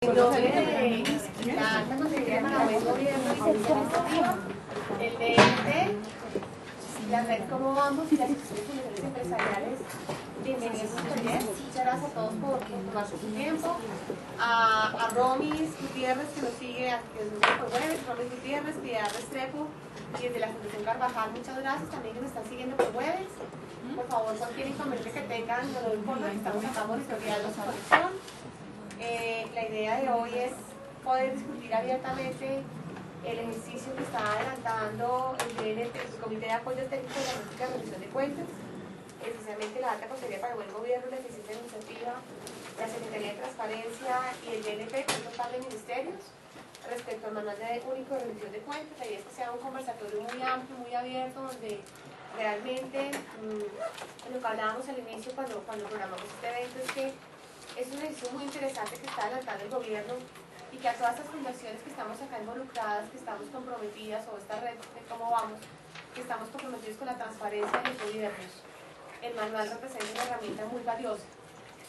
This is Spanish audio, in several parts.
En nombre de la Alta Consejería para Buen Gobierno y Servicio Administrativo, el DNT, la red Cómo Vamos y las instituciones empresariales, bienvenidos a este taller. Muchas gracias a todos por tomarse su tiempo. A Romis Gutiérrez, que nos sigue, que nos sigue por web, Romis Gutiérrez, Piedad Restrepo, y desde la Fundación Carvajal, muchas gracias también que nos están siguiendo por web. Por favor, cualquier inconveniente que tengan, no lo importa, que estamos acá monitoreando su conexión. La idea de hoy es poder discutir abiertamente el ejercicio que está adelantando el Comité de Apoyo Técnico de la Política de Rendición de Cuentas, especialmente la Alta Consejería para el Buen Gobierno, la Eficiencia Administrativa, la Secretaría de Transparencia y el DNP, que es un par de ministerios, respecto al Manual Único de Rendición de Cuentas. La idea es que sea un conversatorio muy amplio, muy abierto, donde realmente lo que hablábamos al inicio cuando programamos este evento es que es un ejercicio muy interesante que está adelantando el gobierno y que a todas estas fundaciones que estamos acá involucradas, que estamos comprometidas, o esta red de Cómo Vamos, que estamos comprometidos con la transparencia de los gobiernos, el manual representa una herramienta muy valiosa.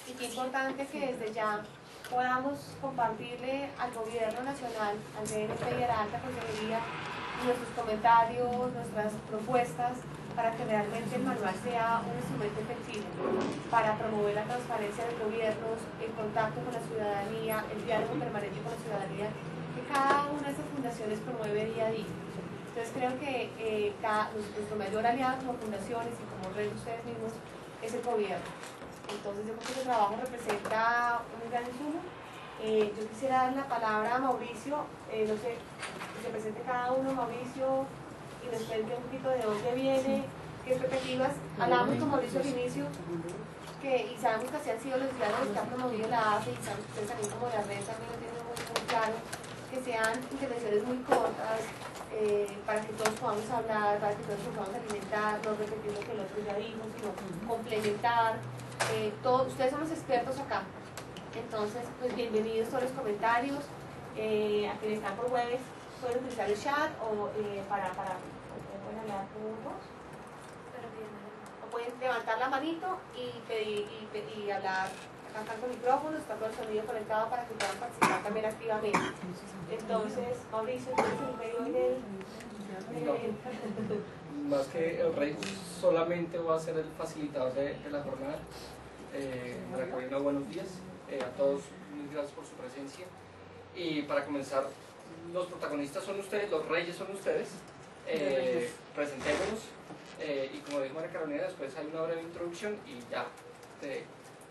Y qué importante que desde ya podamos compartirle al gobierno nacional, al DNP y a la Alta Consejería, nuestros comentarios, nuestras propuestas, para que realmente el manual sea un instrumento efectivo para promover la transparencia de gobiernos, el contacto con la ciudadanía, el diálogo permanente con la ciudadanía, que cada una de estas fundaciones promueve día a día. Entonces creo que nuestro mayor aliado como fundaciones y como red de ustedes mismos es el gobierno. Entonces yo creo que ese trabajo representa un gran insumo. Yo quisiera dar la palabra a Mauricio, no sé, que se presente cada uno, Mauricio, y nos cuente un poquito de dónde viene, qué expectativas. Hablamos con Mauricio al inicio, y sabemos que así han sido los diálogos que ha promovido la AFE, y sabemos que ustedes también como la red también lo tienen muy claro, que sean intervenciones muy cortas, para que todos podamos hablar, para que todos podamos alimentar, no repetir lo que el otro ya dijo, sino complementar. Ustedes son los expertos acá, entonces pues bienvenidos todos los comentarios. A quienes están por web pueden utilizar el chat o pueden hablar con vos, o pueden levantar la manito y pedir y hablar, cantar con micrófonos, está todo el sonido conectado para que puedan participar también activamente. Entonces, Mauricio, ¿tú eres el rey hoy del...? Más que el rey, solamente voy a ser el facilitador de la jornada. María Carolina, buenos días a todos, muchas gracias por su presencia. Y para comenzar, los protagonistas son ustedes, los reyes son ustedes. Presentémonos, y como dijo María Carolina, después hay una breve introducción y ya,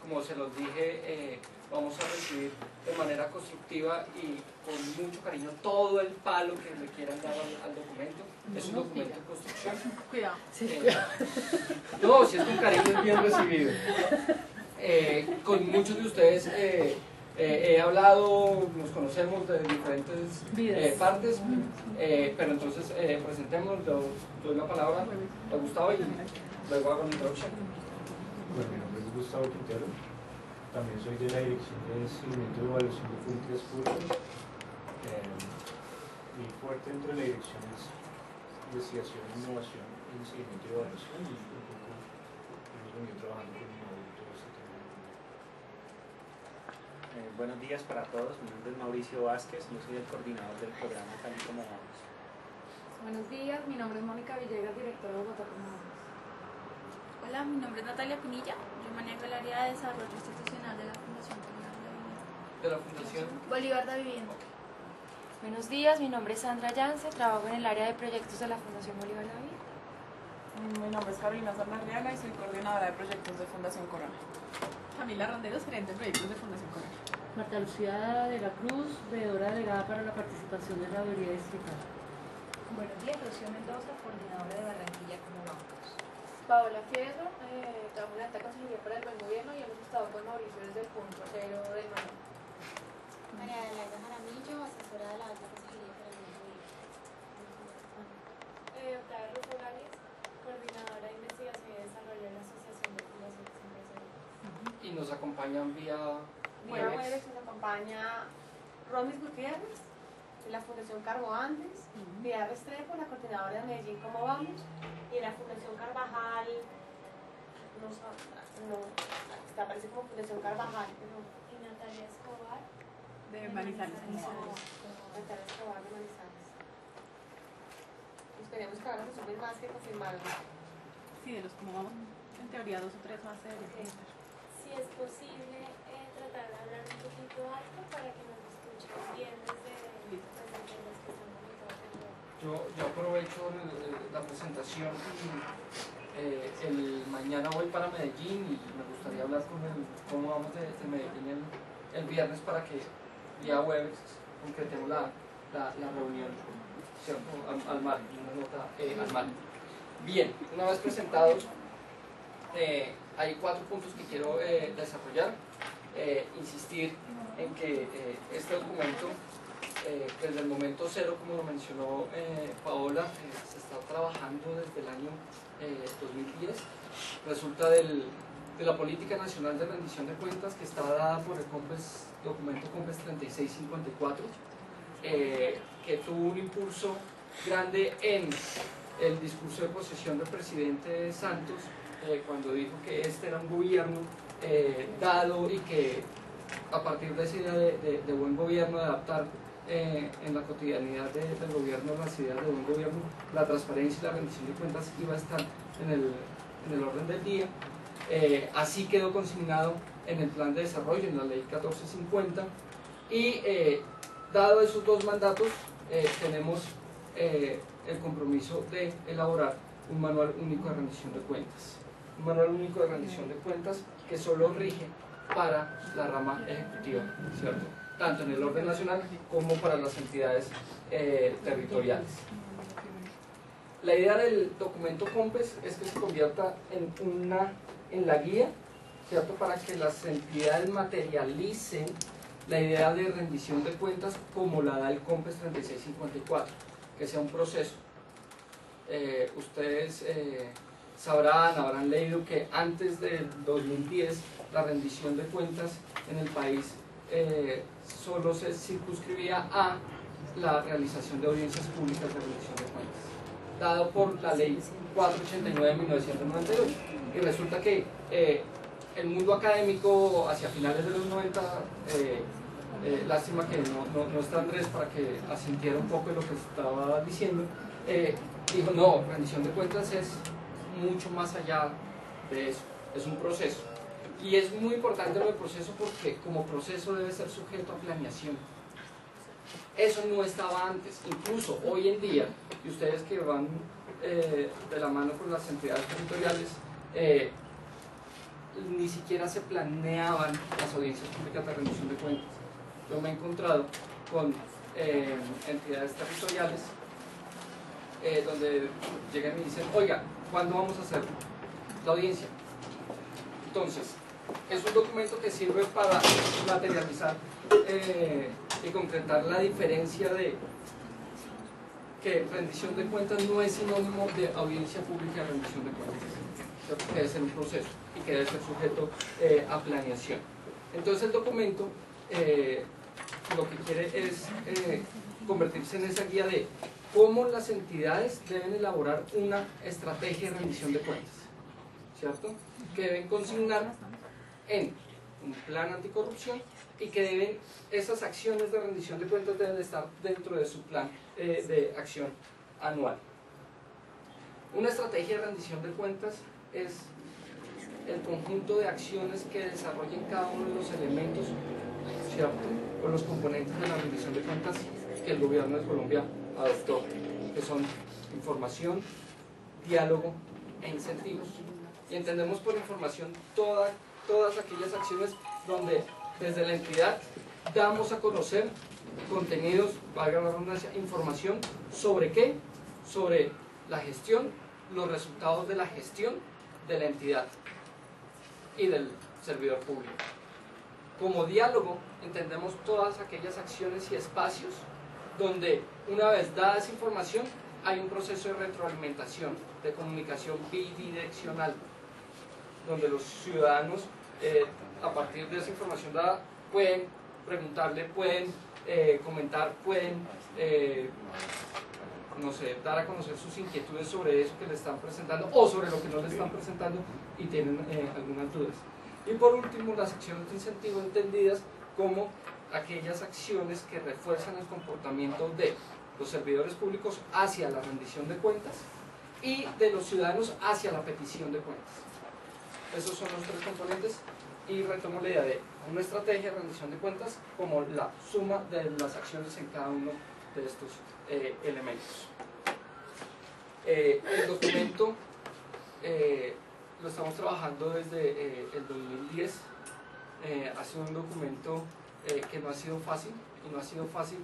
como se los dije, vamos a recibir de manera constructiva y con mucho cariño todo el palo que le quieran dar al documento. Es un documento en construcción. Cuidado. No, si es con cariño es bien recibido. Con muchos de ustedes he hablado, nos conocemos de diferentes partes, pero entonces presentemos, doy la palabra a Gustavo y luego hago la introducción. Bueno, mi nombre es Gustavo Quintero, también soy de la Dirección de Seguimiento y Evaluación de Políticas Públicas. Mi fuerte dentro de la dirección es investigación, innovación y seguimiento y evaluación, y un poco hemos venido trabajando con mi todo este tema. Buenos días para todos, mi nombre es Mauricio Vázquez, yo soy el coordinador del programa Tal y Como Vamos. Buenos días, mi nombre es Mónica Villegas, directora de Bogotá Como Vamos. Hola, mi nombre es Natalia Pinilla, yo manejo el área de desarrollo institucional de la Fundación Bolívar de Vivienda. De la Fundación Bolívar de Vivienda. Buenos días, mi nombre es Sandra Yance, trabajo en el área de proyectos de la Fundación Bolívar de Vivienda. Mi nombre es Carolina Salmarriaga y soy coordinadora de proyectos de Fundación Corona. Camila Ronderos, gerente de proyectos de Fundación Corona. Marta Lucía de la Cruz, veedora delegada para la participación de la Veeduría Distrital. Buenos días, Rocío Mendoza, coordinadora de Barranquilla Como Vamos. Paola Fierro, trabajo en la Alta Consejería para el Buen Gobierno y hemos estado con Mauricio desde el punto cero del manual. María de la Vega Jaramillo, asesora de la Alta Consejería para el Buen Gobierno. Octavia Rosales, coordinadora de investigación y desarrollo de la Asociación de Fundaciones Empresariales. y nos acompañan vía Bueno, Webex. nos acompaña Romis Gutiérrez, de la Fundación Carbo Andes, Piedad Restrepo, la coordinadora de Medellín Cómo Vamos, y en la Fundación Carvajal, aparece como Fundación Carvajal, Y Natalia Escobar, De Manizales. Natalia Escobar de Manizales. Esperemos que ahora se sumen más que confirmaron. Sí, de los como vamos, en teoría 2 o 3 más deberían estar. Si es posible, tratar de hablar un poquito alto para que nos escuchen bien desde los que están Yo aprovecho la presentación y el mañana voy para Medellín y me gustaría hablar con cómo vamos de Medellín el viernes para que día jueves concretemos la reunión, ¿cierto? Al mar, una nota al mar. Bien, una vez presentados, hay 4 puntos que quiero desarrollar. Insistir en que este documento, desde el momento cero, como lo mencionó Paola, se está trabajando desde el año 2010. Resulta de la Política Nacional de Rendición de Cuentas, que está dada por el documento COMPES 3654, que tuvo un impulso grande en el discurso de posesión del presidente Santos, cuando dijo que este era un gobierno dado y que a partir de esa idea de buen gobierno, de adaptar en la cotidianidad del gobierno las ideas de buen gobierno, la transparencia y la rendición de cuentas iba a estar en el orden del día. Así quedó consignado en el plan de desarrollo, en la ley 1450, y dado esos 2 mandatos, tenemos el compromiso de elaborar un manual único de rendición de cuentas. Un manual único de rendición de cuentas que solo rige para la rama ejecutiva, ¿cierto? Tanto en el orden nacional como para las entidades territoriales. La idea del documento COMPES es que se convierta en la guía, ¿cierto? Para que las entidades materialicen la idea de rendición de cuentas como la da el COMPES 3654, que sea un proceso. Ustedes habrán leído que antes del 2010 la rendición de cuentas en el país solo se circunscribía a la realización de audiencias públicas de rendición de cuentas, dado por la ley 489 de 1998. Y resulta que el mundo académico hacia finales de los 90, lástima que no está Andrés para que asintiera un poco de lo que estaba diciendo, dijo no, rendición de cuentas es mucho más allá de eso, es un proceso. Y es muy importante lo del proceso porque como proceso debe ser sujeto a planeación. Eso no estaba antes. Incluso hoy en día, y ustedes que van de la mano con las entidades territoriales, ni siquiera se planeaban las audiencias públicas de rendición de cuentas. Yo me he encontrado con entidades territoriales donde llegan y dicen, oiga, ¿cuándo vamos a hacer la audiencia? Entonces, es un documento que sirve para materializar y concretar la diferencia de que rendición de cuentas no es sinónimo de audiencia pública de rendición de cuentas, ¿cierto? Que debe ser un proceso y que debe ser sujeto a planeación. Entonces el documento lo que quiere es convertirse en esa guía de cómo las entidades deben elaborar una estrategia de rendición de cuentas, ¿cierto? Que deben consignar en un plan anticorrupción y que esas acciones de rendición de cuentas deben estar dentro de su plan de acción anual. Una estrategia de rendición de cuentas es el conjunto de acciones que desarrollen cada uno de los elementos, ¿cierto? O los componentes de la rendición de cuentas que el gobierno de Colombia adoptó, que son información, diálogo e incentivos. Y entendemos por información todas aquellas acciones donde desde la entidad damos a conocer contenidos, valga la redundancia, información sobre qué, sobre la gestión, los resultados de la gestión de la entidad y del servidor público. Como diálogo entendemos todas aquellas acciones y espacios donde una vez dada esa información hay un proceso de retroalimentación, de comunicación bidireccional, donde los ciudadanos a partir de esa información dada pueden preguntarle, pueden comentar, pueden no sé, dar a conocer sus inquietudes sobre eso que le están presentando o sobre lo que no le están presentando y tienen algunas dudas. Y por último, las acciones de incentivo entendidas como aquellas acciones que refuerzan el comportamiento de los servidores públicos hacia la rendición de cuentas y de los ciudadanos hacia la petición de cuentas. Esos son los tres componentes y retomo la idea de una estrategia de rendición de cuentas como la suma de las acciones en cada uno de estos elementos. El documento lo estamos trabajando desde el 2010. Ha sido un documento que no ha sido fácil, y no ha sido fácil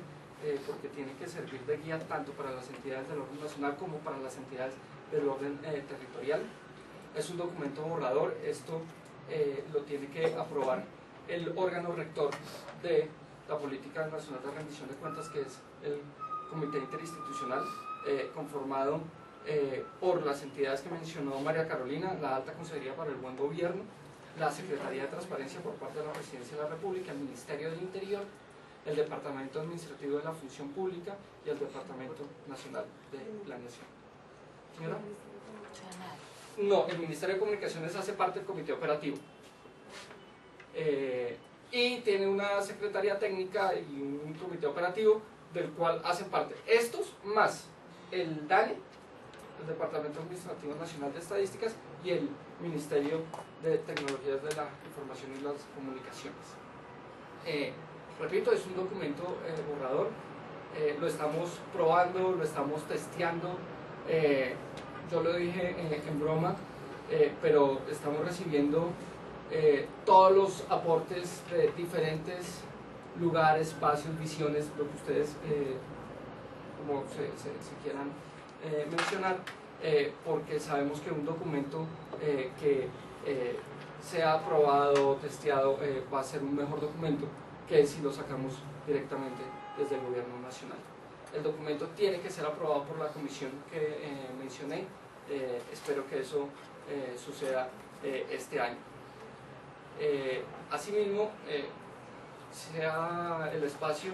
porque tiene que servir de guía tanto para las entidades del orden nacional como para las entidades del orden territorial. Es un documento borrador, esto lo tiene que aprobar el órgano rector de la Política Nacional de Rendición de Cuentas, que es el Comité Interinstitucional, conformado por las entidades que mencionó María Carolina, la Alta Consejería para el Buen Gobierno, la Secretaría de Transparencia por parte de la Presidencia de la República, el Ministerio del Interior, el Departamento Administrativo de la Función Pública y el Departamento Nacional de Planeación. ¿Señora? No, el Ministerio de Comunicaciones hace parte del Comité Operativo. Y tiene una Secretaría Técnica y un Comité Operativo del cual hacen parte estos, más el DANE, el Departamento Administrativo Nacional de Estadísticas, y el Ministerio de Tecnologías de la Información y las Comunicaciones. Repito, es un documento borrador, lo estamos probando, lo estamos testeando, yo lo dije en broma, pero estamos recibiendo todos los aportes de diferentes lugares, espacios, visiones, lo que ustedes como se quieran mencionar, porque sabemos que un documento que sea aprobado, testeado, va a ser un mejor documento que si lo sacamos directamente desde el gobierno nacional. El documento tiene que ser aprobado por la comisión que mencioné, espero que eso suceda este año. Asimismo, sea el espacio,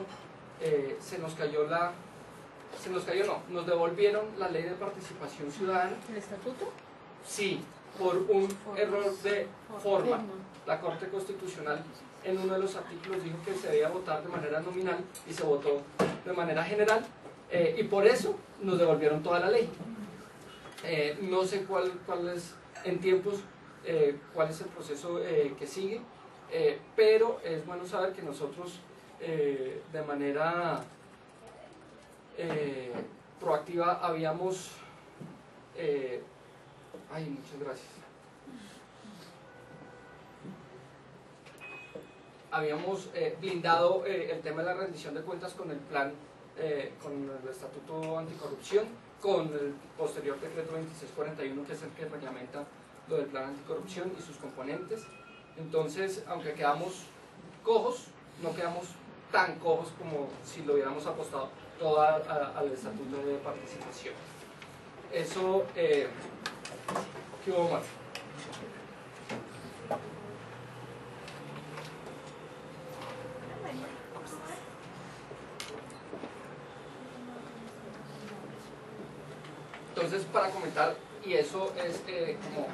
nos devolvieron la ley de participación ciudadana. ¿El estatuto? Sí, por un error de forma. La Corte Constitucional en uno de los artículos dijo que se debía votar de manera nominal y se votó de manera general, y por eso nos devolvieron toda la ley. No sé cuál es en tiempos, cuál es el proceso que sigue, pero es bueno saber que nosotros de manera proactiva habíamos muchas gracias. Habíamos blindado el tema de la rendición de cuentas con el plan, con el Estatuto Anticorrupción, con el posterior decreto 2641, que es el que reglamenta lo del plan anticorrupción y sus componentes. Entonces, aunque quedamos cojos, no quedamos tan cojos como si lo hubiéramos apostado todo al Estatuto de Participación. Eso, ¿qué hubo más? Entonces, para comentar, y eso es como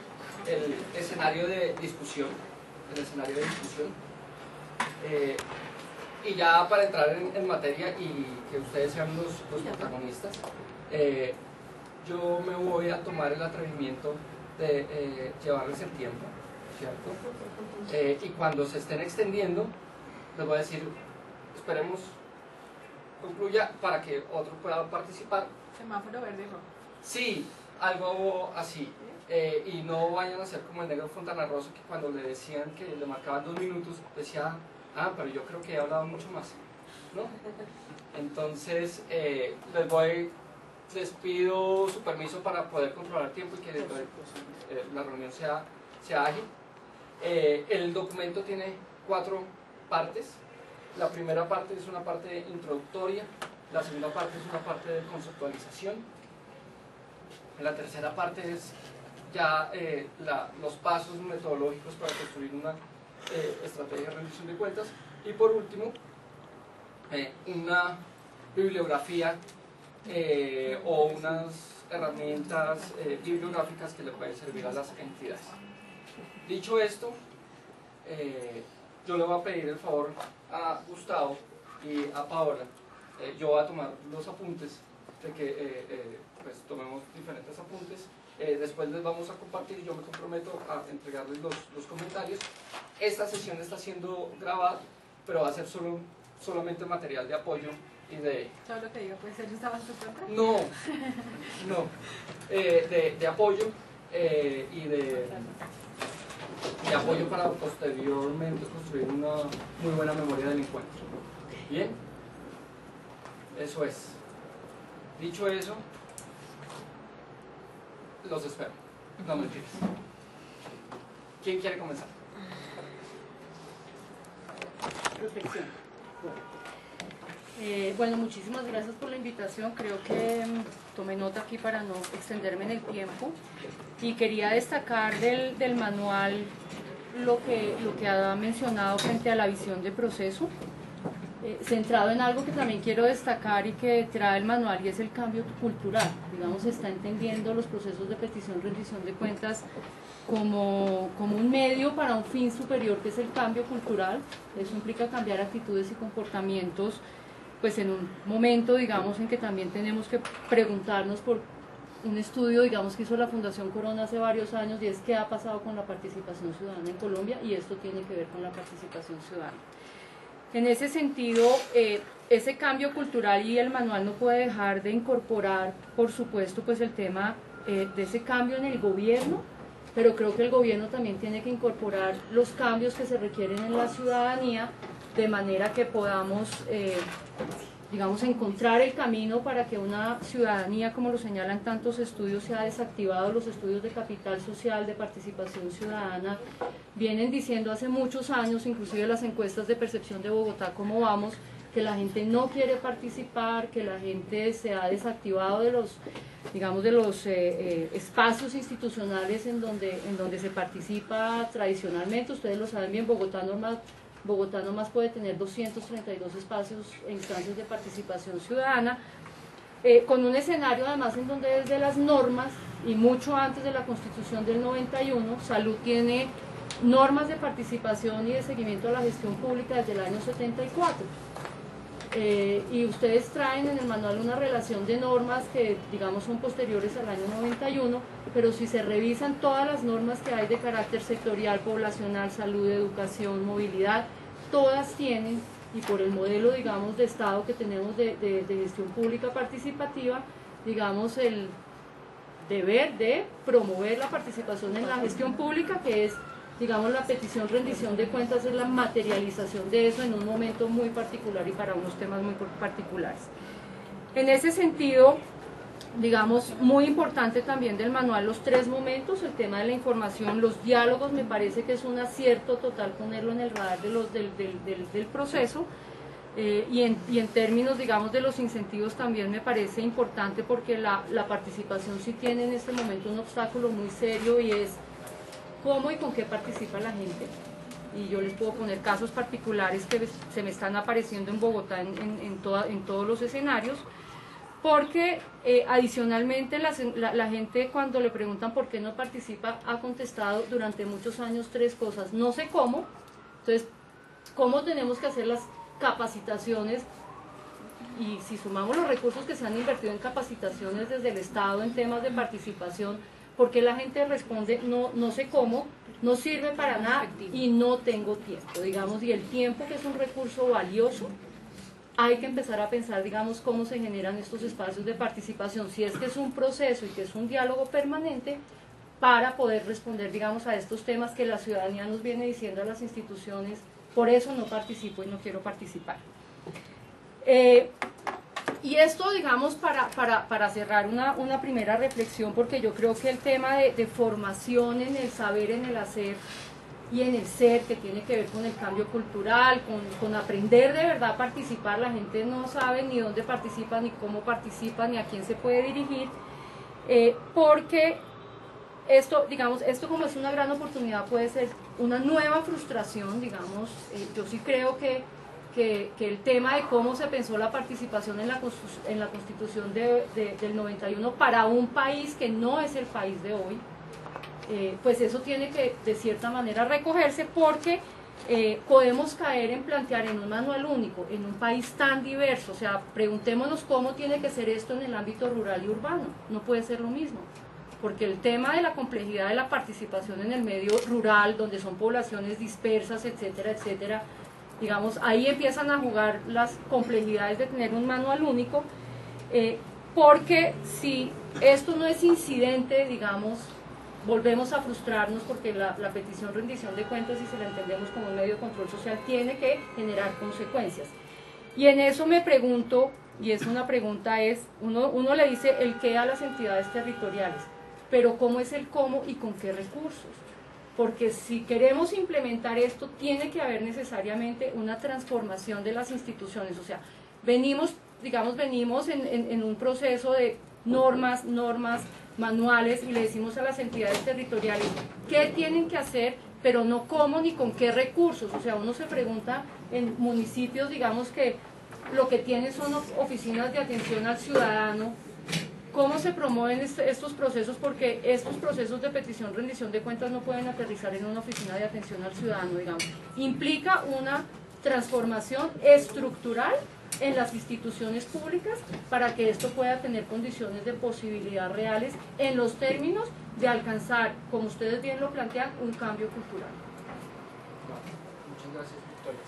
el escenario de discusión, y ya para entrar en materia y que ustedes sean los protagonistas, yo me voy a tomar el atrevimiento de llevarles el tiempo, ¿cierto? Y cuando se estén extendiendo, les voy a decir, esperemos concluya para que otro pueda participar. Semáforo verde y rojo. Sí, algo así. Y no vayan a ser como el negro Fontana Rosa, que cuando le decían que le marcaban 2 minutos, decía, pero yo creo que he hablado mucho más, ¿no? Entonces, les pido su permiso para poder controlar el tiempo y que la reunión sea ágil. El documento tiene 4 partes. La primera parte es una parte introductoria, la segunda parte es una parte de conceptualización, la tercera parte es ya los pasos metodológicos para construir una estrategia de rendición de cuentas, y por último una bibliografía o unas herramientas bibliográficas que le pueden servir a las entidades. Dicho esto, yo le voy a pedir el favor a Gustavo y a Paola, yo voy a tomar los apuntes, de que pues tomemos diferentes apuntes. Después les vamos a compartir, yo me comprometo a entregarles los comentarios. Esta sesión está siendo grabada, pero va a ser solamente material de apoyo y de... Todo lo que diga puede ser usado en tu contra. No, de apoyo y de apoyo para posteriormente construir una muy buena memoria del encuentro. Bien, eso es. Dicho eso, los espero. No mentiras. ¿Quién quiere comenzar? Reflexión. Bueno, muchísimas gracias por la invitación. Creo que tomé nota aquí para no extenderme en el tiempo. Y quería destacar del manual lo que ha mencionado frente a la visión de proceso, centrado en algo que también quiero destacar y que trae el manual, y es el cambio cultural. Digamos, se está entendiendo los procesos de petición, rendición de cuentas como un medio para un fin superior, que es el cambio cultural. Eso implica cambiar actitudes y comportamientos, pues en un momento, digamos, en que también tenemos que preguntarnos por un estudio, digamos, que hizo la Fundación Corona hace varios años, y es qué ha pasado con la participación ciudadana en Colombia, y esto tiene que ver con la participación ciudadana. En ese sentido, ese cambio cultural y el manual no puede dejar de incorporar, por supuesto, pues el tema de ese cambio en el gobierno, pero creo que el gobierno también tiene que incorporar los cambios que se requieren en la ciudadanía, de manera que podamos, digamos, encontrar el camino para que una ciudadanía, como lo señalan tantos estudios, se ha desactivado. Los estudios de capital social, de participación ciudadana, vienen diciendo hace muchos años, inclusive las encuestas de percepción de Bogotá, cómo vamos, que la gente no quiere participar, que la gente se ha desactivado de los, digamos, de los espacios institucionales en donde se participa tradicionalmente. Ustedes lo saben bien, Bogotá nomás puede tener 232 espacios e instancias de participación ciudadana, con un escenario además en donde desde las normas, y mucho antes de la Constitución del 91, Salud tiene normas de participación y de seguimiento a la gestión pública desde el año 74. Y ustedes traen en el manual una relación de normas que, digamos, son posteriores al año 91, pero si se revisan todas las normas que hay de carácter sectorial, poblacional, salud, educación, movilidad, todas tienen, y por el modelo, digamos, de Estado que tenemos de gestión pública participativa, digamos, el deber de promover la participación en la gestión pública, que es, digamos, la petición, rendición de cuentas, es la materialización de eso en un momento muy particular y para unos temas muy particulares. En ese sentido, digamos, muy importante también del manual los tres momentos: el tema de la información, los diálogos. Me parece que es un acierto total ponerlo en el radar del proceso, y en términos, digamos, de los incentivos también me parece importante, porque la participación sí tiene en este momento un obstáculo muy serio, y es cómo y con qué participa la gente. Y yo les puedo poner casos particulares que se me están apareciendo en Bogotá en todos los escenarios, porque adicionalmente la gente, cuando le preguntan por qué no participa, ha contestado durante muchos años tres cosas: no sé cómo. Entonces, ¿cómo tenemos que hacer las capacitaciones? Y si sumamos los recursos que se han invertido en capacitaciones desde el Estado en temas de participación, porque la gente responde no sé cómo, no sirve para nada y no tengo tiempo, digamos, y el tiempo, que es un recurso valioso, hay que empezar a pensar, digamos, cómo se generan estos espacios de participación, si es que es un proceso y que es un diálogo permanente, para poder responder, digamos, a estos temas que la ciudadanía nos viene diciendo a las instituciones: por eso no participo y no quiero participar. Y esto, digamos, para cerrar una primera reflexión, porque yo creo que el tema de formación en el saber, en el hacer y en el ser, que tiene que ver con el cambio cultural, con aprender de verdad a participar. La gente no sabe ni dónde participa, ni cómo participa, ni a quién se puede dirigir, porque esto, digamos, esto como es una gran oportunidad, puede ser una nueva frustración, digamos. Yo sí creo que el tema de cómo se pensó la participación en la Constitución del 91 para un país que no es el país de hoy, pues eso tiene que, de cierta manera, recogerse, porque podemos caer en plantear en un manual único, en un país tan diverso. O sea, preguntémonos cómo tiene que ser esto en el ámbito rural y urbano. No puede ser lo mismo, porque el tema de la complejidad de la participación en el medio rural, donde son poblaciones dispersas, etcétera, etcétera, digamos, ahí empiezan a jugar las complejidades de tener un manual único, porque si esto no es incidente, digamos, volvemos a frustrarnos, porque la petición de rendición de cuentas, si se la entendemos como un medio de control social, tiene que generar consecuencias. Y en eso me pregunto, y es una pregunta, uno le dice el qué a las entidades territoriales, pero ¿cómo es el cómo y con qué recursos? Porque si queremos implementar esto, tiene que haber necesariamente una transformación de las instituciones. O sea, venimos en un proceso de normas, manuales, y le decimos a las entidades territoriales qué tienen que hacer, pero no cómo ni con qué recursos. O sea, uno se pregunta en municipios, digamos, que lo que tienen son oficinas de atención al ciudadano, cómo se promueven estos procesos, porque estos procesos de petición, rendición de cuentas no pueden aterrizar en una oficina de atención al ciudadano, digamos. Implica una transformación estructural en las instituciones públicas para que esto pueda tener condiciones de posibilidad reales en los términos de alcanzar, como ustedes bien lo plantean, un cambio cultural. Muchas gracias, Victoria.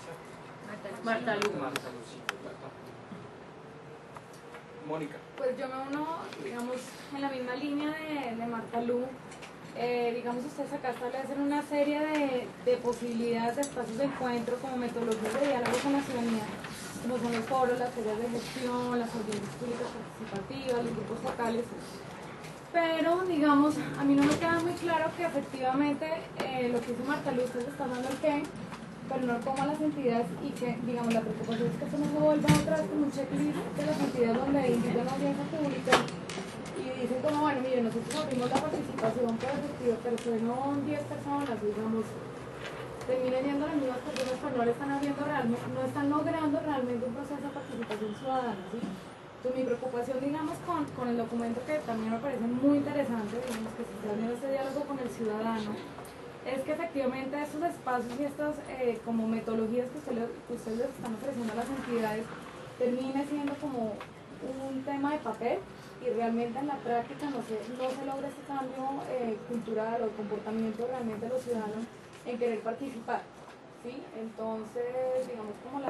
Marta Luz. Mónica. Pues yo me uno, digamos, en la misma línea de Marta Lu. Digamos, ustedes acá establecen una serie de posibilidades de espacios de encuentro como metodologías de diálogo con la ciudadanía, como son los foros, las áreas de gestión, las audiencias públicas participativas, los grupos locales. Pero, digamos, a mí no me queda muy claro que efectivamente lo que dice Marta Lu, ustedes están dando el qué, pero no como a las entidades, y que, digamos, la preocupación es que esto no se vuelva otra vez como un checklist de las entidades donde invitan a audiencia pública y dicen como, bueno, mire, nosotros abrimos la participación, pero fueron 10 personas, digamos, terminan yendo las mismas personas, pero no están logrando realmente un proceso de participación ciudadana, ¿sí? Entonces mi preocupación, digamos, con el documento, que también me parece muy interesante, digamos, que se está haciendo este diálogo con el ciudadano, es que efectivamente estos espacios y estas como metodologías que ustedes les están ofreciendo a las entidades termine siendo como un tema de papel, y realmente en la práctica no se logra este cambio cultural o comportamiento realmente de los ciudadanos en querer participar, ¿sí? Entonces, digamos, como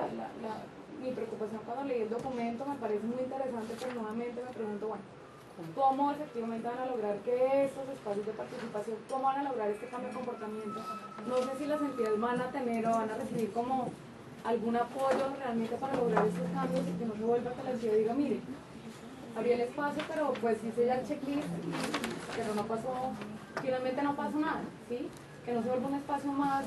mi preocupación cuando leí el documento me parece muy interesante, pero nuevamente me pregunto, bueno, ¿cómo efectivamente van a lograr que estos espacios de participación, cómo van a lograr este cambio de comportamiento? No sé si las entidades van a tener o van a recibir como algún apoyo realmente para lograr estos cambios, y que no se vuelva que la entidad diga, mire, abrí el espacio, pero pues hice ya el checklist, pero no pasó, finalmente no pasó nada, ¿sí? Que no se vuelva un espacio más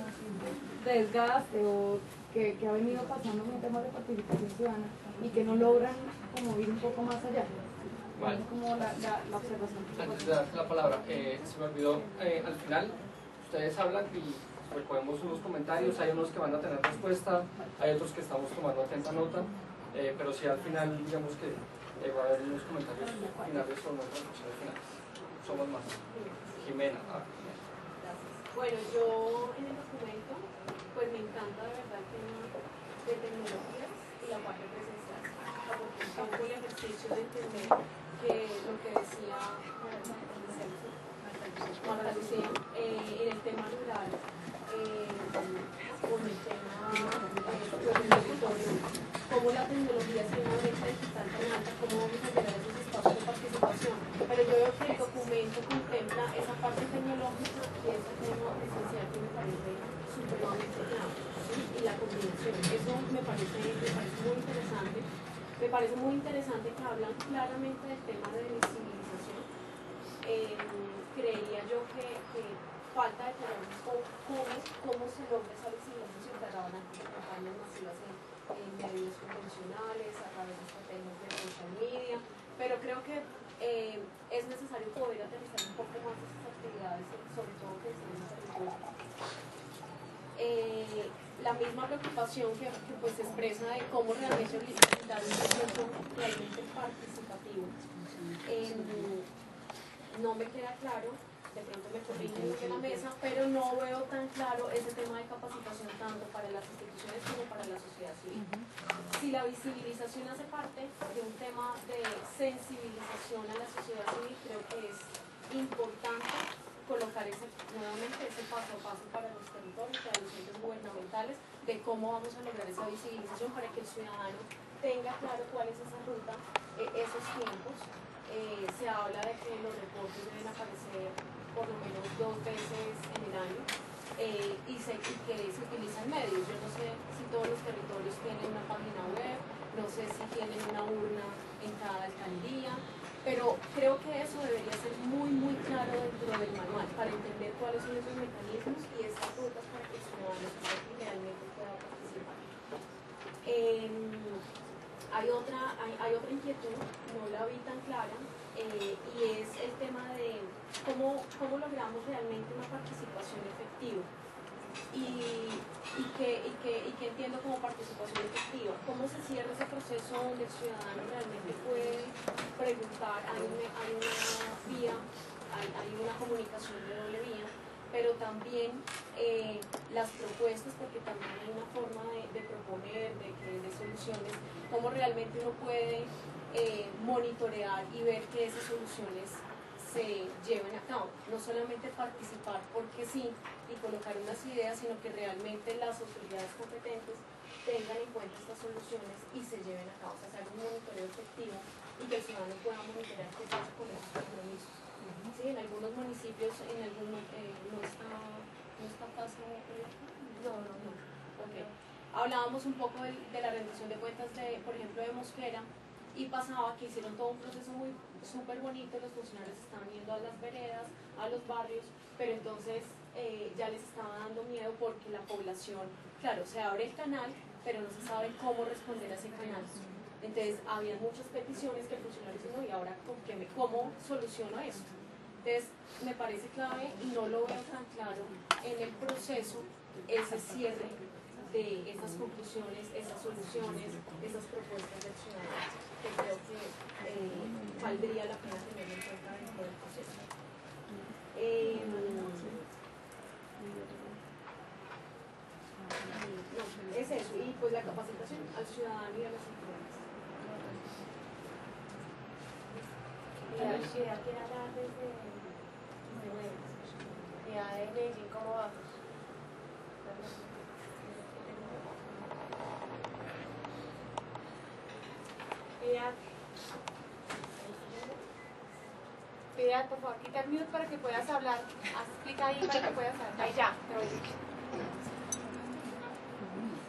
de desgaste o que ha venido pasando con temas de participación ciudadana y que no logran como ir un poco más allá. Vale. Es como la observación. Antes de darte la palabra, se me olvidó, al final ustedes hablan y recogemos unos comentarios, hay unos que van a tener respuesta, hay otros que estamos tomando atenta nota, pero sí al final, digamos que va a haber unos comentarios finales o unas reflexiones finales. Somos más. Jimena. Bueno, yo en el documento, pues me encanta de verdad el tema de tecnologías y la parte presencial, porque un poco el ejercicio de entender que lo que decía Marta Lucía, en el tema rural, con el tema pues, del territorio, cómo la tecnología es una brecha digital tan alta, cómo vamos a generar esos espacios de participación. Pero yo veo que el documento contempla esa parte tecnológica y ese tema esencial que me parece supremamente clave, ¿sí? Y la combinación. Eso me parece muy interesante. Me parece muy interesante que hablan claramente del tema de visibilización. Creería yo que falta de tener cómo se logra esa visibilización ciudadana con campañas masivas en medios convencionales, a través de estrategias de social media, pero creo que es necesario poder aterrizar un poco más esas actividades, sobre todo que están en territorios. La misma preocupación que pues se expresa de cómo realmente dar un proceso realmente participativo. No me queda claro de pronto me corrigen desde la mesa, pero no veo tan claro ese tema de capacitación tanto para las instituciones como para la sociedad civil. Si la visibilización hace parte de un tema de sensibilización a la sociedad civil, creo que es importante colocar nuevamente ese paso a paso para los territorios, para los entes gubernamentales, de cómo vamos a lograr esa visibilización para que el ciudadano tenga claro cuál es esa ruta, esos tiempos. Se habla de que los reportes deben aparecer por lo menos 2 veces en el año y que se utilizan medios. Yo no sé si todos los territorios tienen una página web, no sé si tienen una urna en cada alcaldía, pero creo que eso debería ser muy claro dentro del manual para entender cuáles son esos mecanismos y esas rutas para que el ciudadano realmente pueda participar. Hay otra inquietud, no la vi tan clara, y es el tema de cómo logramos realmente una participación efectiva. Y que entiendo como participación efectiva. ¿Cómo se cierra ese proceso donde el ciudadano realmente puede preguntar? Hay una vía, hay una comunicación de doble vía, pero también las propuestas, porque también hay una forma de proponer, de soluciones, cómo realmente uno puede monitorear y ver que esas soluciones se lleven a cabo, no solamente participar porque sí y colocar unas ideas, sino que realmente las autoridades competentes tengan en cuenta estas soluciones y se lleven a cabo, o sea, hacer un monitoreo efectivo y que el ciudadano pueda monitorear qué pasa con esos compromisos. Sí, en algunos municipios, no está fácil. No. Okay. Hablábamos un poco de la rendición de cuentas, por ejemplo, de Mosquera, y pasaba que hicieron todo un proceso súper bonito, los funcionarios estaban yendo a las veredas, a los barrios, pero entonces ya les estaba dando miedo porque la población, claro, se abre el canal, pero no se sabe cómo responder a ese canal. Entonces había muchas peticiones que el funcionario dijo, no, y ahora ¿cómo soluciono esto? Entonces me parece clave y no lo veo tan claro en el proceso ese cierre de esas conclusiones, esas soluciones, esas propuestas del ciudadano, que creo que valdría la pena tener en cuenta dentro del proceso. No, es eso, y pues la capacitación al ciudadano y a las autoridades. La sociedad quiere hablar desde de Medellín, ¿cómo vamos? Piedad, por favor, quita el mute para que puedas hablar. Explica ahí para que puedas hablar. Ahí ya, te voy.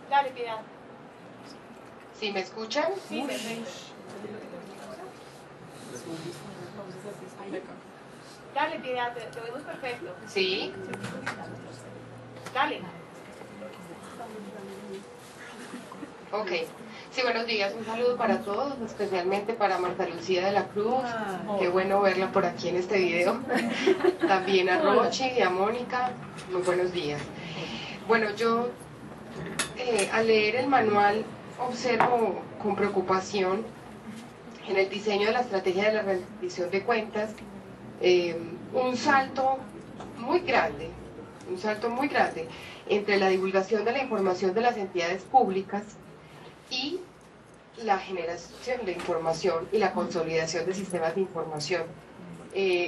Dale, Piedad. ¿Sí me escuchan? Sí, perfecto. Dale, Piedad, te oímos perfecto. Sí. Dale. Ok. Sí, buenos días. Un saludo para todos, especialmente para Marta Lucía de la Cruz. Qué bueno verla por aquí en este video. También a Rochi y a Mónica. Muy buenos días. Bueno, yo al leer el manual observo con preocupación en el diseño de la estrategia de la rendición de cuentas un salto muy grande entre la divulgación de la información de las entidades públicas y la generación de información y la consolidación de sistemas de información.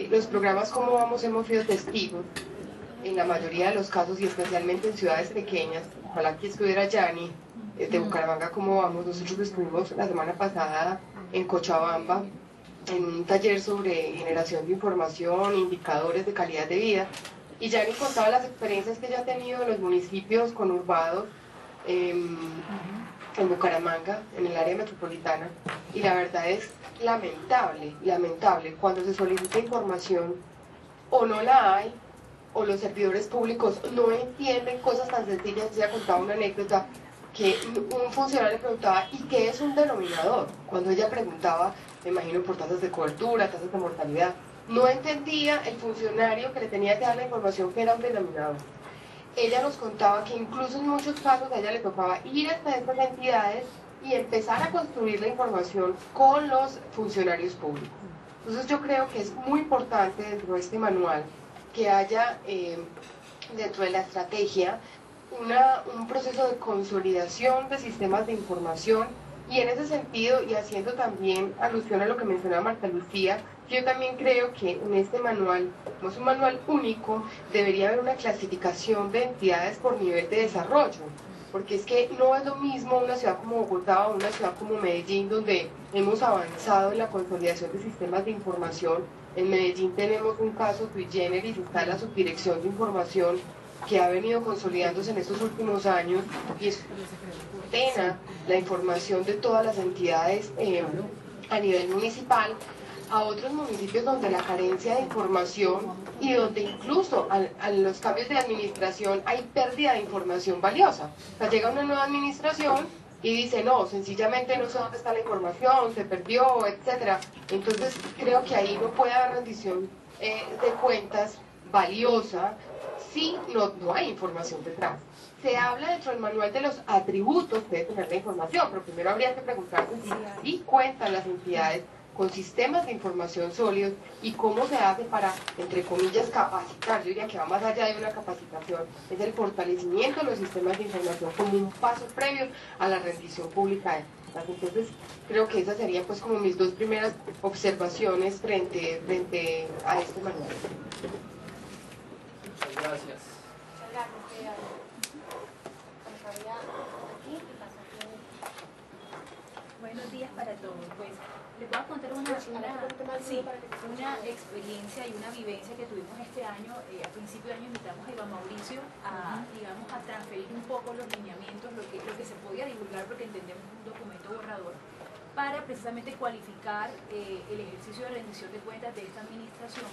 Los programas Cómo Vamos hemos sido testigos en la mayoría de los casos y especialmente en ciudades pequeñas. Ojalá que estuviera Yani de Bucaramanga Cómo Vamos. Nosotros estuvimos la semana pasada en Cochabamba en un taller sobre generación de información, indicadores de calidad de vida, y Yani contaba las experiencias que ella ha tenido en los municipios conurbados en Bucaramanga, en el área metropolitana, y la verdad es lamentable cuando se solicita información o no la hay, o los servidores públicos no entienden cosas tan sencillas. Ella contaba una anécdota que un funcionario preguntaba, ¿y qué es un denominador? Cuando ella preguntaba, me imagino por tasas de cobertura, tasas de mortalidad, no entendía el funcionario que le tenía que dar la información que era un denominador. Ella nos contaba que incluso en muchos casos a ella le tocaba ir hasta estas entidades y empezar a construir la información con los funcionarios públicos. Entonces yo creo que es muy importante dentro de este manual que haya dentro de la estrategia un proceso de consolidación de sistemas de información, y en ese sentido, y haciendo también alusión a lo que mencionaba Marta Lucía, yo también creo que en este manual, como es un manual único, debería haber una clasificación de entidades por nivel de desarrollo, porque es que no es lo mismo una ciudad como Bogotá o una ciudad como Medellín, donde hemos avanzado en la consolidación de sistemas de información. En Medellín tenemos un caso sui generis, está la Subdirección de Información, que ha venido consolidándose en estos últimos años, y es ordena la información de todas las entidades a nivel municipal, a otros municipios donde la carencia de información y donde incluso a los cambios de administración hay pérdida de información valiosa. O sea, llega una nueva administración y dice, no, sencillamente no sé dónde está la información, se perdió, etc. Entonces creo que ahí no puede haber rendición de cuentas valiosa si no hay información detrás. Se habla dentro del manual de los atributos de tener la información, pero primero habría que preguntarse si cuentan las entidades con sistemas de información sólidos y cómo se hace para, entre comillas, capacitar. Yo diría que va más allá de una capacitación, es el fortalecimiento de los sistemas de información como un paso previo a la rendición pública de cuentas. Entonces, creo que esas serían pues como mis dos primeras observaciones frente a este manual. Muchas gracias. Buenos días para todos. Pues les voy a contar una experiencia y una vivencia que tuvimos este año. A principio de año invitamos a Iván Mauricio a transferir un poco los lineamientos, lo que se podía divulgar, porque entendemos un documento borrador, para precisamente cualificar el ejercicio de rendición de cuentas de esta administración.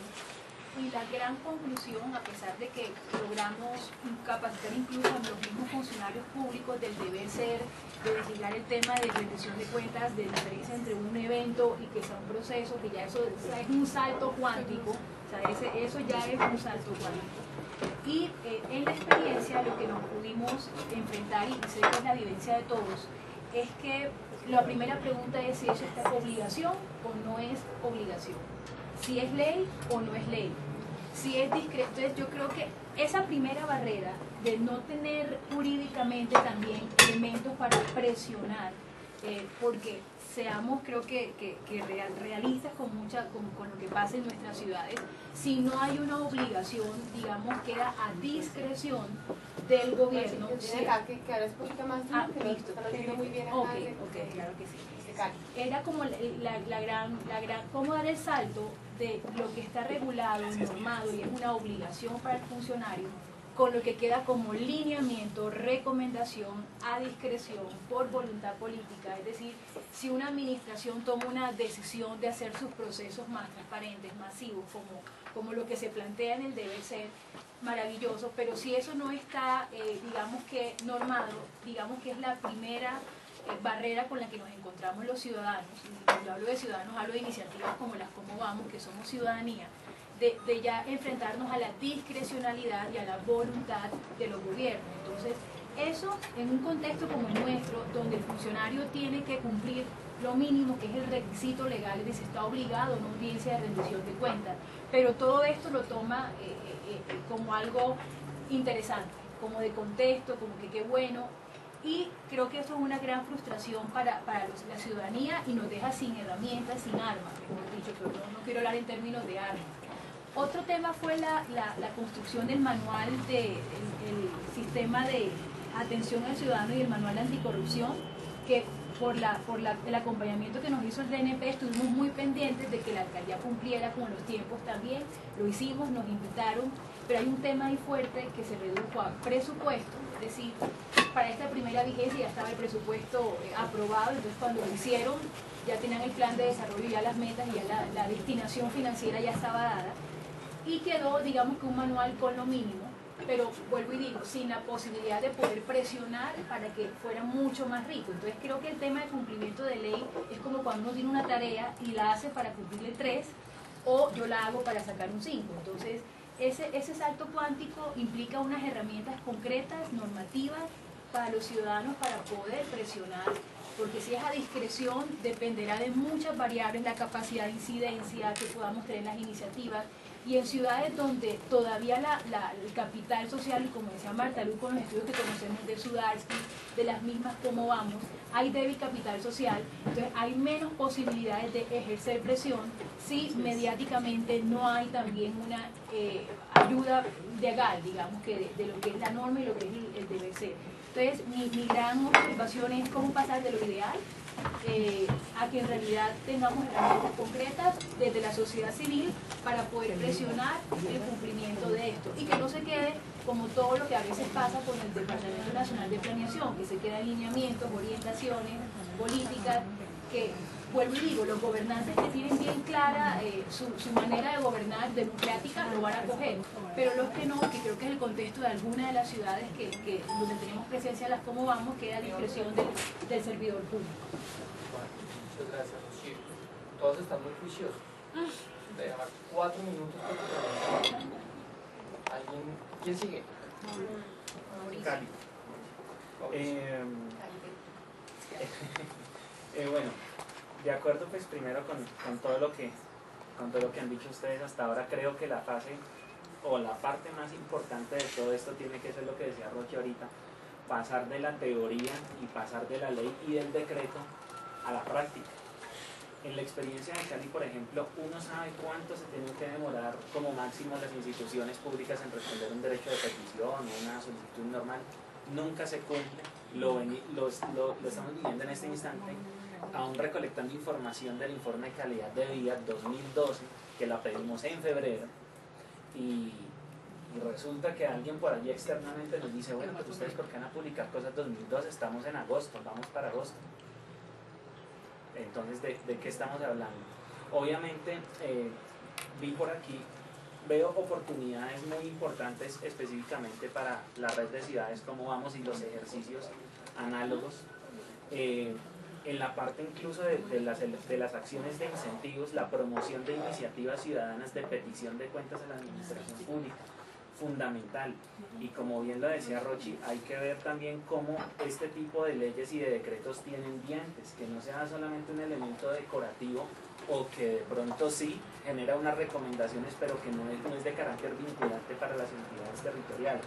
Y la gran conclusión, a pesar de que logramos capacitar incluso a los mismos funcionarios públicos del deber ser, de desligar el tema de rendición de cuentas, de la diferencia entre un evento y que sea un proceso, que ya eso es un salto cuántico, o sea, eso ya es un salto cuántico. Y en la experiencia lo que nos pudimos enfrentar, y sé que es la vivencia de todos, es que la primera pregunta es si eso está obligación o no es obligación. Si es ley o no es ley, si es discreto. Entonces yo creo que esa primera barrera de no tener jurídicamente también elementos para presionar, porque seamos creo que realistas con lo que pasa en nuestras ciudades, si no hay una obligación, digamos, queda a discreción del gobierno. Que ahora es un poquito más que lo están haciendo muy bien acá. Ok, claro que sí. Era como la gran, cómo dar el salto de lo que está regulado, normado y es una obligación para el funcionario, con lo que queda como lineamiento, recomendación a discreción por voluntad política. Es decir, si una administración toma una decisión de hacer sus procesos más transparentes, masivos, como lo que se plantea en el deber ser, maravilloso, pero si eso no está, digamos que normado, digamos que es la primera barrera con la que nos encontramos los ciudadanos. Y cuando hablo de ciudadanos hablo de iniciativas como las Cómo Vamos, que somos ciudadanía, de ya enfrentarnos a la discrecionalidad y a la voluntad de los gobiernos. Entonces, eso en un contexto como el nuestro, donde el funcionario tiene que cumplir lo mínimo, que es el requisito legal, es decir, está obligado a una audiencia de rendición de cuentas, pero todo esto lo toma como algo interesante, como de contexto, como que qué bueno. Y creo que eso es una gran frustración para la ciudadanía y nos deja sin herramientas, sin armas, mejor dicho, pero no quiero hablar en términos de armas. Otro tema fue la construcción del manual del sistema de atención al ciudadano y el manual anticorrupción, que por el acompañamiento que nos hizo el DNP estuvimos muy pendientes de que la alcaldía cumpliera con los tiempos también, lo hicimos, nos invitaron, pero hay un tema ahí fuerte que se redujo a presupuesto, es decir, para esta primera vigencia ya estaba el presupuesto aprobado, entonces cuando lo hicieron ya tenían el plan de desarrollo, ya las metas y ya la destinación financiera ya estaba dada, y quedó, digamos que un manual con lo mínimo, pero vuelvo y digo, sin la posibilidad de poder presionar para que fuera mucho más rico. Entonces creo que el tema de cumplimiento de ley es como cuando uno tiene una tarea y la hace para cumplirle 3, o yo la hago para sacar un 5. Entonces ese salto cuántico implica unas herramientas concretas, normativas, para los ciudadanos para poder presionar, porque si es a discreción dependerá de muchas variables, la capacidad de incidencia que podamos tener en las iniciativas. Y en ciudades donde todavía el capital social, y como decía Marta Lu, con los estudios que conocemos de Sudarsky, de las mismas Cómo Vamos, hay débil capital social, entonces hay menos posibilidades de ejercer presión si mediáticamente no hay también una ayuda legal, digamos, que de lo que es la norma y lo que es el deber ser. Entonces, mi gran observación es cómo pasar de lo ideal a que en realidad tengamos herramientas concretas desde la sociedad civil para poder presionar el cumplimiento de esto y que no se quede como todo lo que a veces pasa con el Departamento Nacional de Planeación, que se queda en lineamientos, orientaciones, políticas, que, vuelvo y digo, los gobernantes que tienen bien clara su manera de gobernar democrática lo van a coger, pero los que no, que creo que es el contexto de algunas de las ciudades donde tenemos presencia las Cómo Vamos, queda a discreción del servidor público. Muchas gracias, Rocío. Todos están muy juiciosos. Te dejar 4 minutos para que ¿Alguien? ¿Quién sigue? Cali. Bueno, de acuerdo pues primero con todo lo que han dicho ustedes hasta ahora, creo que la fase o la parte más importante de todo esto tiene que ser lo que decía Roque ahorita, pasar de la teoría y pasar de la ley y del decreto a la práctica. En la experiencia de Cali, por ejemplo, uno sabe cuánto se tienen que demorar como máximo las instituciones públicas en responder un derecho de petición o una solicitud normal. Nunca se cumple, lo estamos viviendo en este instante, aún recolectando información del informe de calidad de vida 2012, que la pedimos en febrero, y resulta que alguien por allí externamente nos dice, bueno, pues ustedes por qué van a publicar cosas 2012, estamos en agosto, vamos para agosto. Entonces, ¿de qué estamos hablando? Obviamente, vi por aquí, veo oportunidades muy importantes específicamente para la red de ciudades Cómo Vamos y los ejercicios análogos. En la parte incluso de las acciones de incentivos, la promoción de iniciativas ciudadanas de petición de cuentas a la administración pública, fundamental. Y como bien lo decía Rochi, hay que ver también cómo este tipo de leyes y de decretos tienen dientes, que no sea solamente un elemento decorativo o que de pronto sí genera unas recomendaciones, pero que no es de carácter vinculante para las entidades territoriales.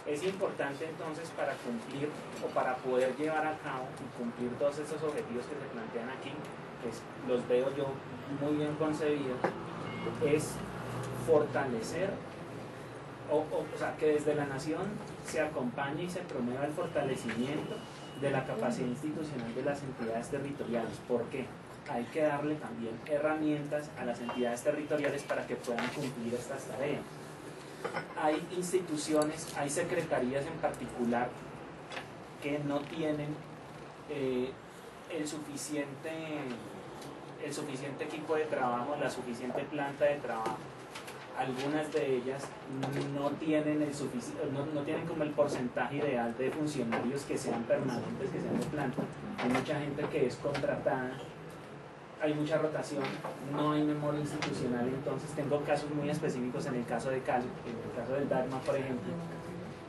Es importante entonces para cumplir o para poder llevar a cabo y cumplir todos esos objetivos que se plantean aquí, que los veo yo muy bien concebidos, es fortalecer o sea, que desde la nación se acompañe y se promueva el fortalecimiento de la capacidad institucional de las entidades territoriales. ¿Por qué? Hay que darle también herramientas a las entidades territoriales para que puedan cumplir estas tareas. Hay instituciones, hay secretarías en particular que no tienen el suficiente equipo de trabajo, la suficiente planta de trabajo. Algunas de ellas no tienen no tienen como el porcentaje ideal de funcionarios que sean permanentes, que sean de planta. Hay mucha gente que es contratada, hay mucha rotación, no hay memoria institucional. Entonces tengo casos muy específicos en el caso de Cali, en el caso del DAGMA, por ejemplo.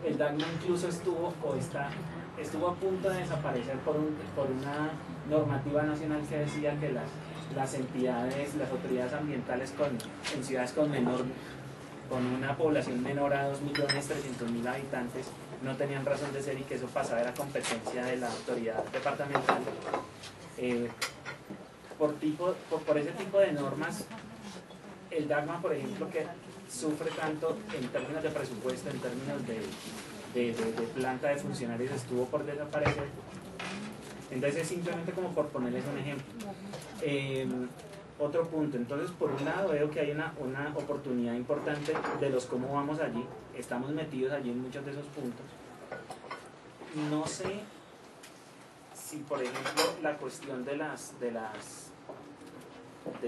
El DAGMA incluso estuvo a punto de desaparecer por una normativa nacional que decía que las entidades, las autoridades ambientales en ciudades con una población menor a 2.300.000 habitantes no tenían razón de ser y que eso pasaba a la competencia de la autoridad departamental. Por ese tipo de normas, el DAGMA, por ejemplo, que sufre tanto en términos de presupuesto, en términos de planta de funcionarios, estuvo por desaparecer. Entonces es simplemente como por ponerles un ejemplo. Otro punto, entonces por un lado veo que hay una oportunidad importante de los Cómo Vamos allí, estamos metidos allí en muchos de esos puntos. No sé si por ejemplo la cuestión de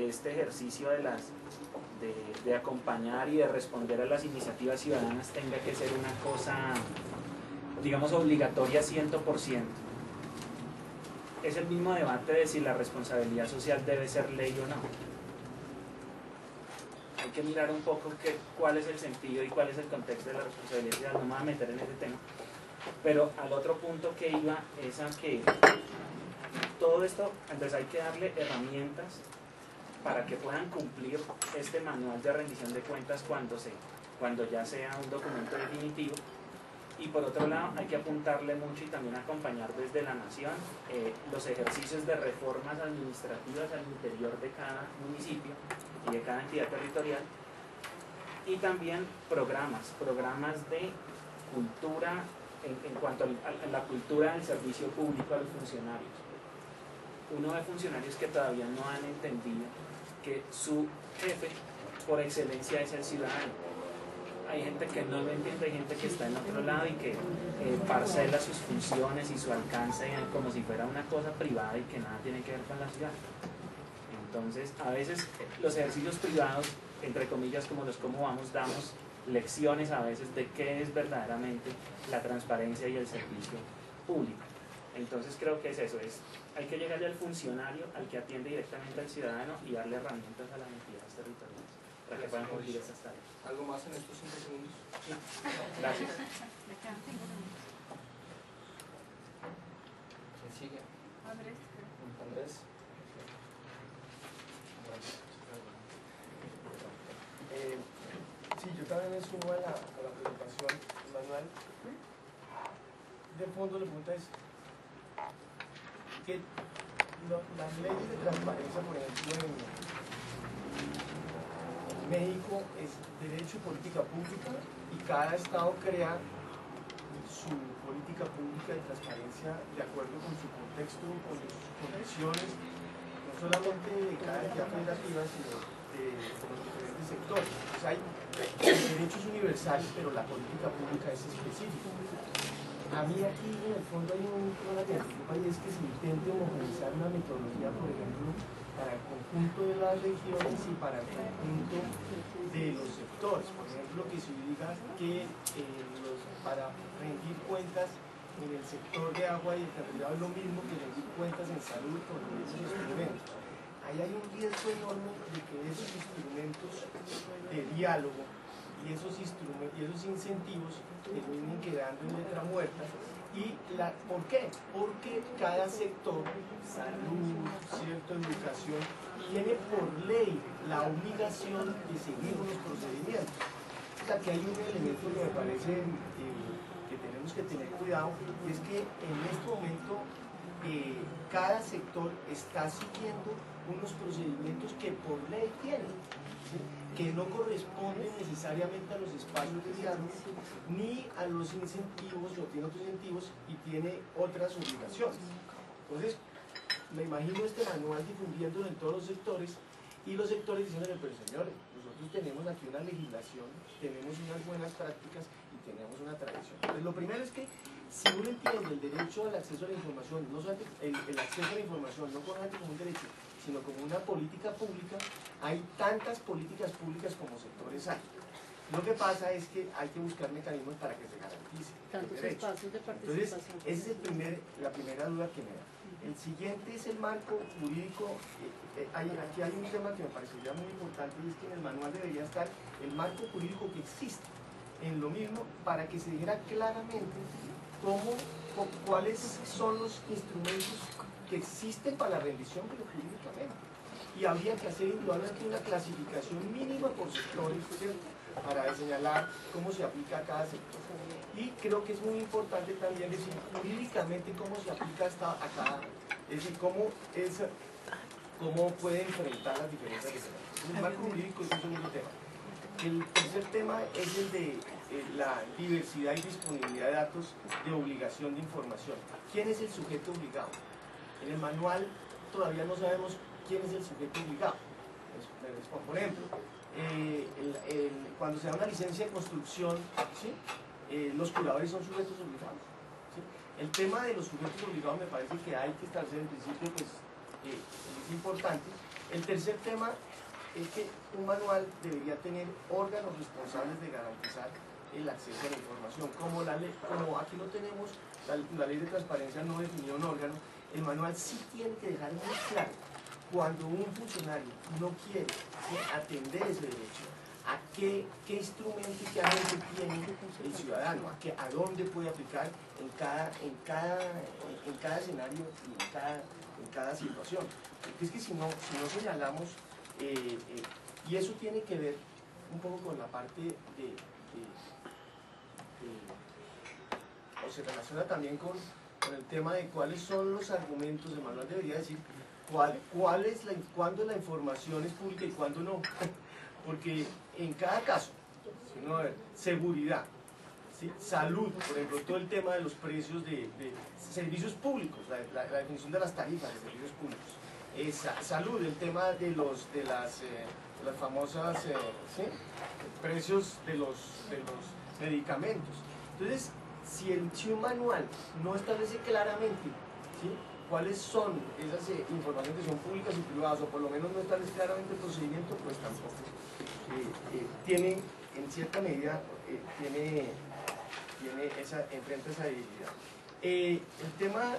este ejercicio de acompañar y de responder a las iniciativas ciudadanas tenga que ser una cosa, digamos, obligatoria 100%. Es el mismo debate de si la responsabilidad social debe ser ley o no. Hay que mirar un poco cuál es el sentido y cuál es el contexto de la responsabilidad social. No me voy a meter en ese tema. Pero al otro punto que iba es a que todo esto, entonces hay que darle herramientas para que puedan cumplir este manual de rendición de cuentas cuando ya sea un documento definitivo. Y por otro lado hay que apuntarle mucho y también acompañar desde la Nación los ejercicios de reformas administrativas al interior de cada municipio y de cada entidad territorial, y también programas de cultura en cuanto a la cultura del servicio público a los funcionarios. Uno ve funcionarios que todavía no han entendido que su jefe por excelencia es el ciudadano. Hay gente que no lo entiende, hay gente que está en otro lado y que parcela sus funciones y su alcance como si fuera una cosa privada y que nada tiene que ver con la ciudad. Entonces, a veces los ejercicios privados, entre comillas, como los cómo vamos, damos lecciones a veces de qué es verdaderamente la transparencia y el servicio público. Entonces creo que es eso, hay que llegarle al funcionario, al que atiende directamente al ciudadano y darle herramientas a las entidades territoriales para que puedan cumplir estas tareas. ¿Algo más en estos 5 segundos? Sí. Gracias. ¿Quién sigue? Andrés. Andrés. Sí, yo también me sumo a la preocupación, Manuel. De fondo la pregunta es que las leyes de transparencia, por ejemplo, en México es derecho y política pública, y cada estado crea su política pública de transparencia de acuerdo con su contexto, con sus condiciones, no solamente de cada entidad federativa, sino de los diferentes sectores. O sea, el derecho es universal, pero la política pública es específica. A mí aquí en el fondo hay un problema que me preocupa, y es que se intente homogeneizar una metodología, por ejemplo, para el conjunto de las regiones y para el conjunto de los sectores. Por ejemplo, que se diga que para rendir cuentas en el sector de agua y alcantarillado es lo mismo que rendir cuentas en salud con los mismos instrumentos. Ahí hay un riesgo enorme de que esos instrumentos de diálogo y esos incentivos terminen quedando en letra muerta. ¿Por qué? Porque cada sector, salud, cierta educación, tiene por ley la obligación de seguir unos procedimientos. O sea, que hay un elemento que me parece que tenemos que tener cuidado, y es que en este momento cada sector está siguiendo unos procedimientos que por ley tienen, ¿sí?, que no corresponden necesariamente a los espacios de diálogo ni a los incentivos, o tiene otros incentivos y tiene otras obligaciones. Entonces, me imagino este manual difundiéndolo en todos los sectores, y los sectores diciendo, pero señores, nosotros tenemos aquí una legislación, tenemos unas buenas prácticas y tenemos una tradición. Entonces, lo primero es que si uno entiende el derecho al acceso a la información, no solamente el acceso a la información, no solamente como un derecho, sino como una política pública, hay tantas políticas públicas como sectores hay. Lo que pasa es que hay que buscar mecanismos para que se garantice tantos el derecho. espacios de participación. Entonces, esa es la primera duda que me da. El siguiente es el marco jurídico. Aquí hay un tema que me parecería muy importante, y es que en el manual debería estar el marco jurídico que existe en lo mismo, para que se dijera claramente cuáles son los instrumentos que existen para la rendición, pero jurídicamente. Y habría que hacer indudablemente una clasificación mínima por sectores, ¿cierto?, para señalar cómo se aplica a cada sector. Y creo que es muy importante también decir jurídicamente cómo se aplica a cada, es decir, cómo puede enfrentar las diferencias de sectores. El marco jurídico es un segundo tema. El tercer tema es el de la diversidad y disponibilidad de datos de obligación de información. ¿Quién es el sujeto obligado? En el manual todavía no sabemos quién es el sujeto obligado. Por ejemplo, cuando se da una licencia de construcción, ¿sí?, los curadores son sujetos obligados, ¿sí? El tema de los sujetos obligados me parece que hay que establecer en principio, pues es importante. El tercer tema es que un manual debería tener órganos responsables de garantizar el acceso a la información. Como aquí no tenemos, la ley de transparencia no definió un órgano, el manual sí tiene que dejar muy claro cuando un funcionario no quiere, ¿sí?, atender ese derecho, a qué instrumento y qué agente tiene el ciudadano, a dónde puede aplicar en cada escenario y en cada situación. Porque es que si no señalamos Y eso tiene que ver un poco con la parte o se relaciona también con el tema de cuáles son los argumentos. El manual debería decir cuándo la información es pública y cuándo no. Porque en cada caso, si uno va a ver, seguridad, ¿sí? Salud, por ejemplo, todo el tema de los precios de servicios públicos, la definición de las tarifas de servicios públicos, salud, el tema de las famosas precios de los medicamentos. Entonces, si un manual no establece claramente, ¿sí?, cuáles son esas informaciones que son públicas y privadas, o por lo menos no establece claramente el procedimiento, pues tampoco tiene, en cierta medida, enfrenta esa debilidad. El tema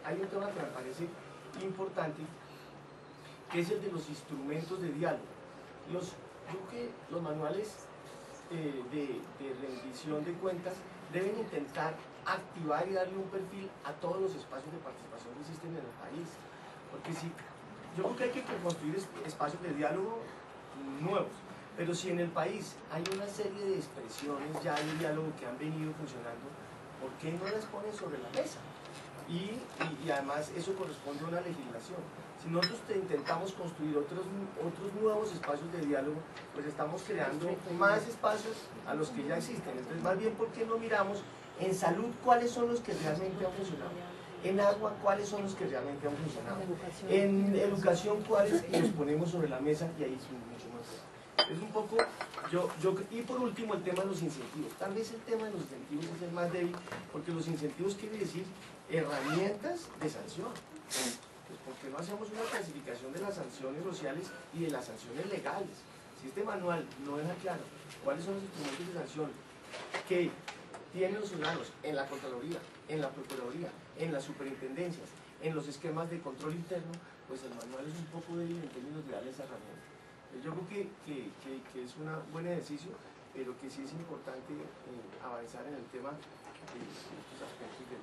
hay un tema que me parece importante, que es el de los instrumentos de diálogo. Yo creo que los manuales de rendición de cuentas deben intentar activar y darle un perfil a todos los espacios de participación que existen en el país, porque yo creo que hay que construir espacios de diálogo nuevos, pero si en el país hay una serie de expresiones ya de diálogo que han venido funcionando, ¿por qué no las ponen sobre la mesa? Y además eso corresponde a una legislación. Si nosotros intentamos construir otros nuevos espacios de diálogo, pues estamos creando más espacios a los que ya existen. Entonces, más bien, ¿por qué no miramos en salud cuáles son los que realmente han funcionado? En agua, ¿cuáles son los que realmente han funcionado? En educación, ¿cuáles? Y los ponemos sobre la mesa y ahí es mucho más. Es un poco, y por último, el tema de los incentivos. Tal vez el tema de los incentivos es el más débil, porque los incentivos quiere decir herramientas de sanción. Pues ¿por qué no hacemos una clasificación de las sanciones sociales y de las sanciones legales? Si este manual no deja claro cuáles son los instrumentos de sanción que tienen los ciudadanos en la Contraloría, en la Procuraduría, en las superintendencias, en los esquemas de control interno, pues el manual es un poco débil en términos de darle esa herramienta. Yo creo que es un buen ejercicio, pero que sí es importante avanzar en el tema de estos aspectos de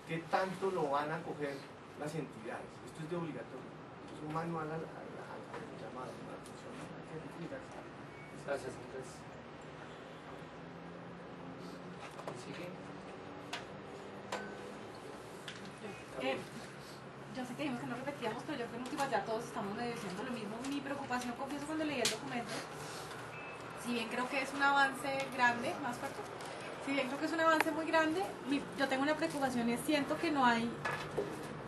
qué tanto lo van a coger las entidades. Esto es de obligatorio, es un manual al llamado, a la atención. Gracias, Andrés. Yo sé que dijimos que no repetíamos, pero yo creo que en últimas ya todos estamos medio diciendo lo mismo. Mi preocupación, confieso, cuando leí el documento, si bien creo que es un avance grande, más fuerte, si bien creo que es un avance muy grande, yo tengo una preocupación y siento que no hay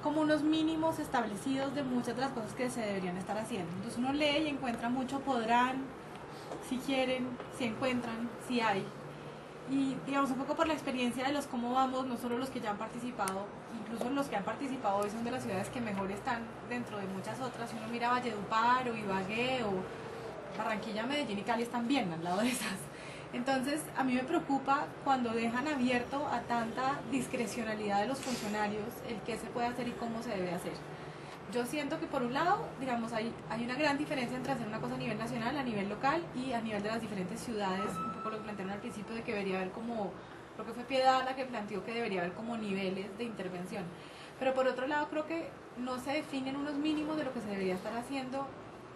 como unos mínimos establecidos de muchas de las cosas que se deberían estar haciendo. Entonces uno lee y encuentra mucho podrán, si quieren, si encuentran, si hay. Y digamos un poco por la experiencia de los cómo vamos, no solo los que ya han participado, incluso los que han participado hoy son de las ciudades que mejor están dentro de muchas otras. Si uno mira Valledupar o Ibagué o Barranquilla, Medellín y Cali están bien al lado de esas. Entonces a mí me preocupa cuando dejan abierto a tanta discrecionalidad de los funcionarios el qué se puede hacer y cómo se debe hacer. Yo siento que por un lado, digamos, hay una gran diferencia entre hacer una cosa a nivel nacional, a nivel local y a nivel de las diferentes ciudades, un poco lo que plantearon al principio de que debería haber como, lo que fue Piedad la que planteó que debería haber como niveles de intervención. Pero por otro lado creo que no se definen unos mínimos de lo que se debería estar haciendo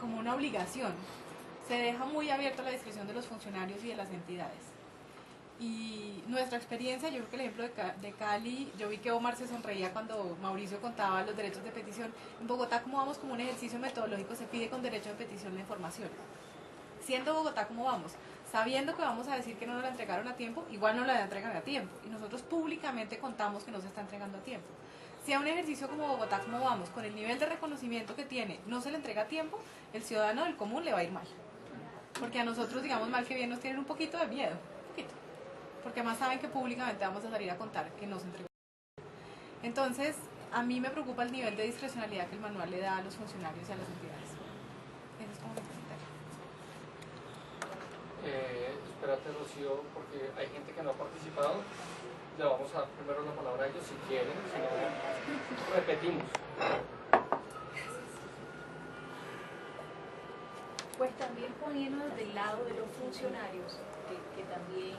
como una obligación. Se deja muy abierta la discreción de los funcionarios y de las entidades. Y nuestra experiencia, yo creo que el ejemplo de Cali, yo vi que Omar se sonreía cuando Mauricio contaba los derechos de petición. En Bogotá, como vamos como un ejercicio metodológico, se pide con derecho de petición la información. Siendo Bogotá como vamos, sabiendo que vamos a decir que no nos la entregaron a tiempo, igual no la entregan a tiempo. Y nosotros públicamente contamos que no se está entregando a tiempo. Si a un ejercicio como Bogotá como vamos, con el nivel de reconocimiento que tiene, no se le entrega a tiempo, el ciudadano del común le va a ir mal. Porque a nosotros, digamos, mal que bien, nos tienen un poquito de miedo. Porque además saben que públicamente vamos a salir a contar que no se entregó. Entonces, a mí me preocupa el nivel de discrecionalidad que el manual le da a los funcionarios y a las entidades. Eso es como mi comentario. Espérate, Rocío, porque hay gente que no ha participado. Le vamos a dar primero la palabra a ellos si quieren, si no, repetimos. Pues también poniéndonos del lado de los funcionarios, que también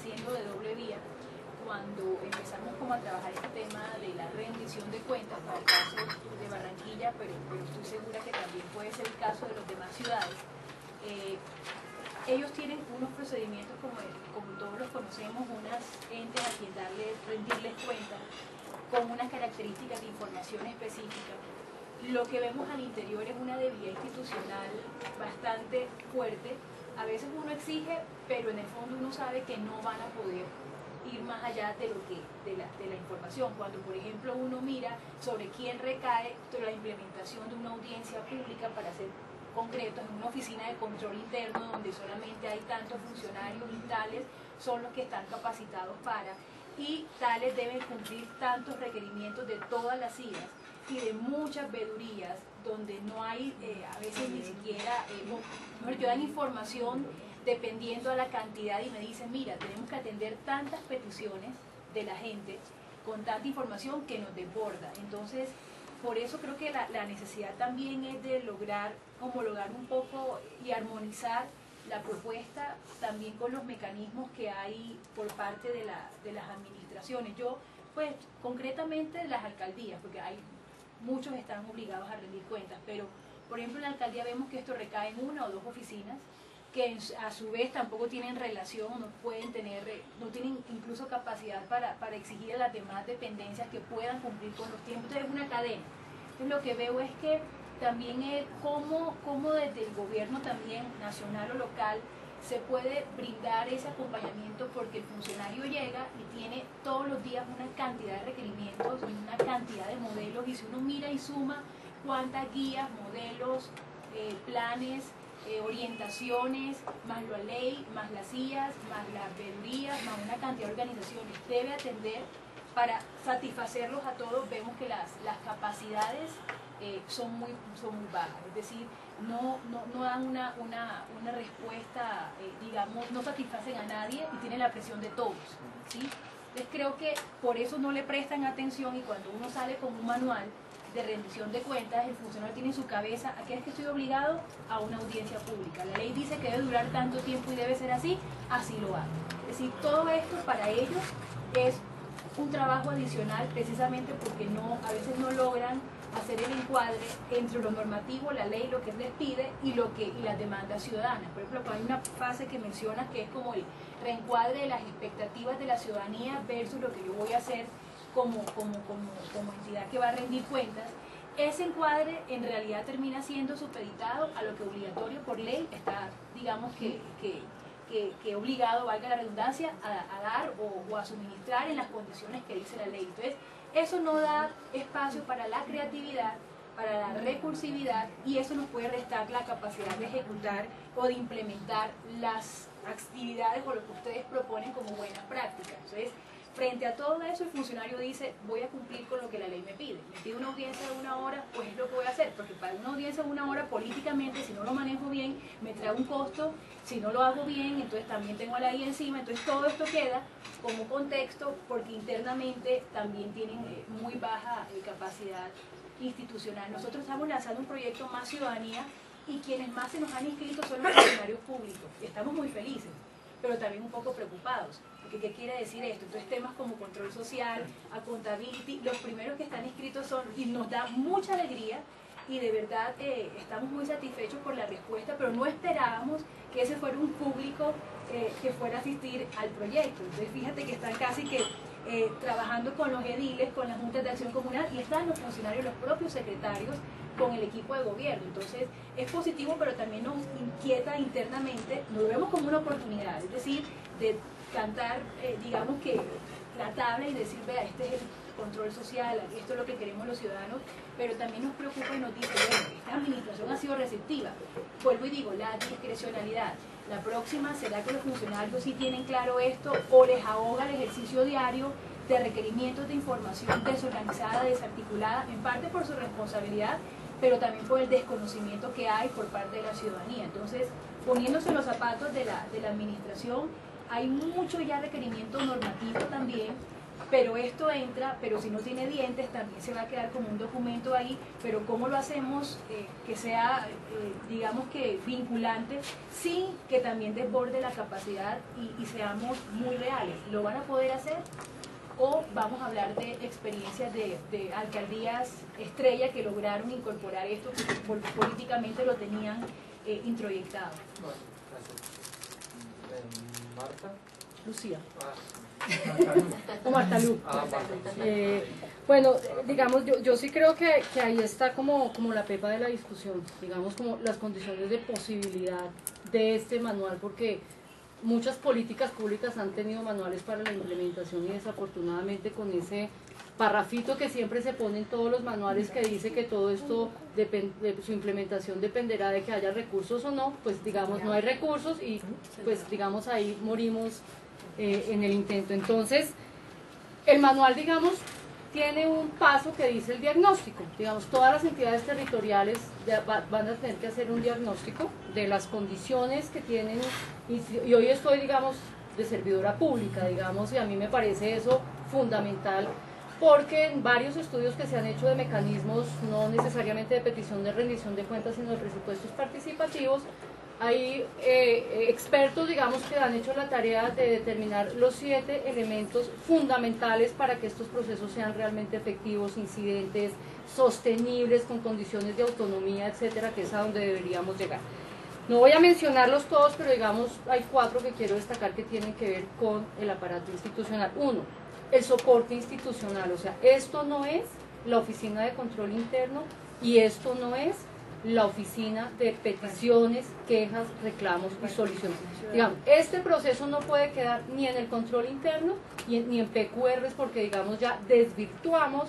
siendo de doble vía, cuando empezamos como a trabajar este tema de la rendición de cuentas para el caso Barranquilla, pero estoy segura que también puede ser el caso de las demás ciudades. Ellos tienen unos procedimientos, como todos los conocemos, unas entes a quien rendirles cuenta, con unas características de información específica. Lo que vemos al interior es una debilidad institucional bastante fuerte. A veces uno exige, pero en el fondo uno sabe que no van a poder ir más allá de la información. Cuando, por ejemplo, uno mira sobre quién recae la implementación de una audiencia pública, para ser concretos, en una oficina de control interno donde solamente hay tantos funcionarios y tales son los que están capacitados para, y tales deben cumplir tantos requerimientos de todas las IAS y de muchas vedurías donde no hay a veces ni siquiera, yo dan información dependiendo a la cantidad y me dicen, mira, tenemos que atender tantas peticiones de la gente con tanta información que nos desborda. Entonces, por eso creo que la necesidad también es de lograr homologar un poco y armonizar la propuesta también con los mecanismos que hay por parte de las administraciones. Yo, pues, concretamente las alcaldías, porque hay muchos están obligados a rendir cuentas, pero, por ejemplo, en la alcaldía vemos que esto recae en una o dos oficinas, que a su vez tampoco tienen relación, no pueden tener, no tienen incluso capacidad para exigir a las demás dependencias que puedan cumplir con los tiempos. Entonces es una cadena. Entonces lo que veo es que también es cómo desde el gobierno también nacional o local se puede brindar ese acompañamiento, porque el funcionario llega y tiene todos los días una cantidad de requerimientos y una cantidad de modelos, y si uno mira y suma cuántas guías, modelos, planes, orientaciones, más la ley, más las IAS, más las vedurías, más una cantidad de organizaciones debe atender para satisfacerlos a todos, vemos que las capacidades son muy bajas, es decir, no dan una respuesta, digamos, no satisfacen a nadie y tienen la presión de todos, ¿sí? Entonces creo que por eso no le prestan atención, y cuando uno sale con un manual de rendición de cuentas, el funcionario tiene en su cabeza, ¿a qué es que estoy obligado? A una audiencia pública. La ley dice que debe durar tanto tiempo y debe ser así, así lo hago. Es decir, todo esto para ellos es un trabajo adicional, precisamente porque a veces no logran hacer el encuadre entre lo normativo, la ley, lo que les pide y las demandas ciudadanas. Por ejemplo, hay una fase que menciona que es como el reencuadre de las expectativas de la ciudadanía versus lo que yo voy a hacer como entidad que va a rendir cuentas. Ese encuadre en realidad termina siendo supeditado a lo que obligatorio por ley está, digamos que obligado, valga la redundancia, a dar o a suministrar en las condiciones que dice la ley. Entonces, eso no da espacio para la creatividad, para la recursividad, y eso nos puede restar la capacidad de ejecutar o de implementar las actividades o lo que ustedes proponen como buenas prácticas. Entonces, frente a todo eso, el funcionario dice, voy a cumplir con lo que la ley me pide. Me pide una audiencia de 1 hora, pues es lo que voy a hacer, porque para una audiencia de 1 hora, políticamente, si no lo manejo bien, me trae un costo, si no lo hago bien, entonces también tengo a la ley encima. Entonces todo esto queda como contexto, porque internamente también tienen muy baja capacidad institucional. Nosotros estamos lanzando un proyecto Más Ciudadanía, y quienes más se nos han inscrito son los funcionarios públicos. Estamos muy felices, pero también un poco preocupados. ¿Qué quiere decir esto? Entonces temas como control social, accountability, los primeros que están inscritos son, y nos da mucha alegría, y de verdad estamos muy satisfechos por la respuesta, pero no esperábamos que ese fuera un público que fuera a asistir al proyecto. Entonces fíjate que están casi que trabajando con los ediles, con las juntas de acción comunal, y están los funcionarios, los propios secretarios, con el equipo de gobierno. Entonces es positivo, pero también nos inquieta internamente, nos lo vemos como una oportunidad, es decir, de cantar, digamos que la tabla y decir, vea, este es el control social, esto es lo que queremos los ciudadanos, pero también nos preocupa y nos dice, bueno, esta administración ha sido receptiva. Vuelvo y digo, la discrecionalidad. La próxima, ¿será que los funcionarios sí tienen claro esto, o les ahoga el ejercicio diario de requerimientos de información desorganizada, desarticulada, en parte por su responsabilidad, pero también por el desconocimiento que hay por parte de la ciudadanía? Entonces, poniéndose los zapatos de la administración, hay mucho ya requerimiento normativo también, pero esto entra, pero si no tiene dientes también se va a quedar como un documento ahí. Pero ¿cómo lo hacemos que sea, digamos que vinculante, sin que también desborde la capacidad y seamos muy reales? ¿Lo van a poder hacer? o vamos a hablar de experiencias de alcaldías estrella que lograron incorporar esto, porque políticamente lo tenían introyectado. Marta. Lucía. Ah, O Marta Lu. ah, Bueno, digamos, yo sí creo que ahí está como la pepa de la discusión, digamos, como las condiciones de posibilidad de este manual, porque muchas políticas públicas han tenido manuales para la implementación y desafortunadamente con ese parrafito que siempre se pone en todos los manuales que dice que todo esto, su implementación dependerá de que haya recursos o no, pues digamos no hay recursos y pues digamos ahí morimos en el intento. Entonces, el manual, digamos, tiene un paso que dice el diagnóstico. Digamos, todas las entidades territoriales van a tener que hacer un diagnóstico de las condiciones que tienen, y hoy estoy, digamos, de servidora pública, digamos, y a mí me parece eso fundamental, porque en varios estudios que se han hecho de mecanismos, no necesariamente de petición de rendición de cuentas, sino de presupuestos participativos, hay expertos, digamos, que han hecho la tarea de determinar los 7 elementos fundamentales para que estos procesos sean realmente efectivos, incidentes, sostenibles, con condiciones de autonomía, etcétera, que es a donde deberíamos llegar. No voy a mencionarlos todos, pero digamos, hay 4 que quiero destacar que tienen que ver con el aparato institucional. 1, el soporte institucional, o sea, esto no es la oficina de control interno y esto no es la oficina de peticiones, quejas, reclamos y soluciones. Digamos, este proceso no puede quedar ni en el control interno ni en PQRs, porque digamos ya desvirtuamos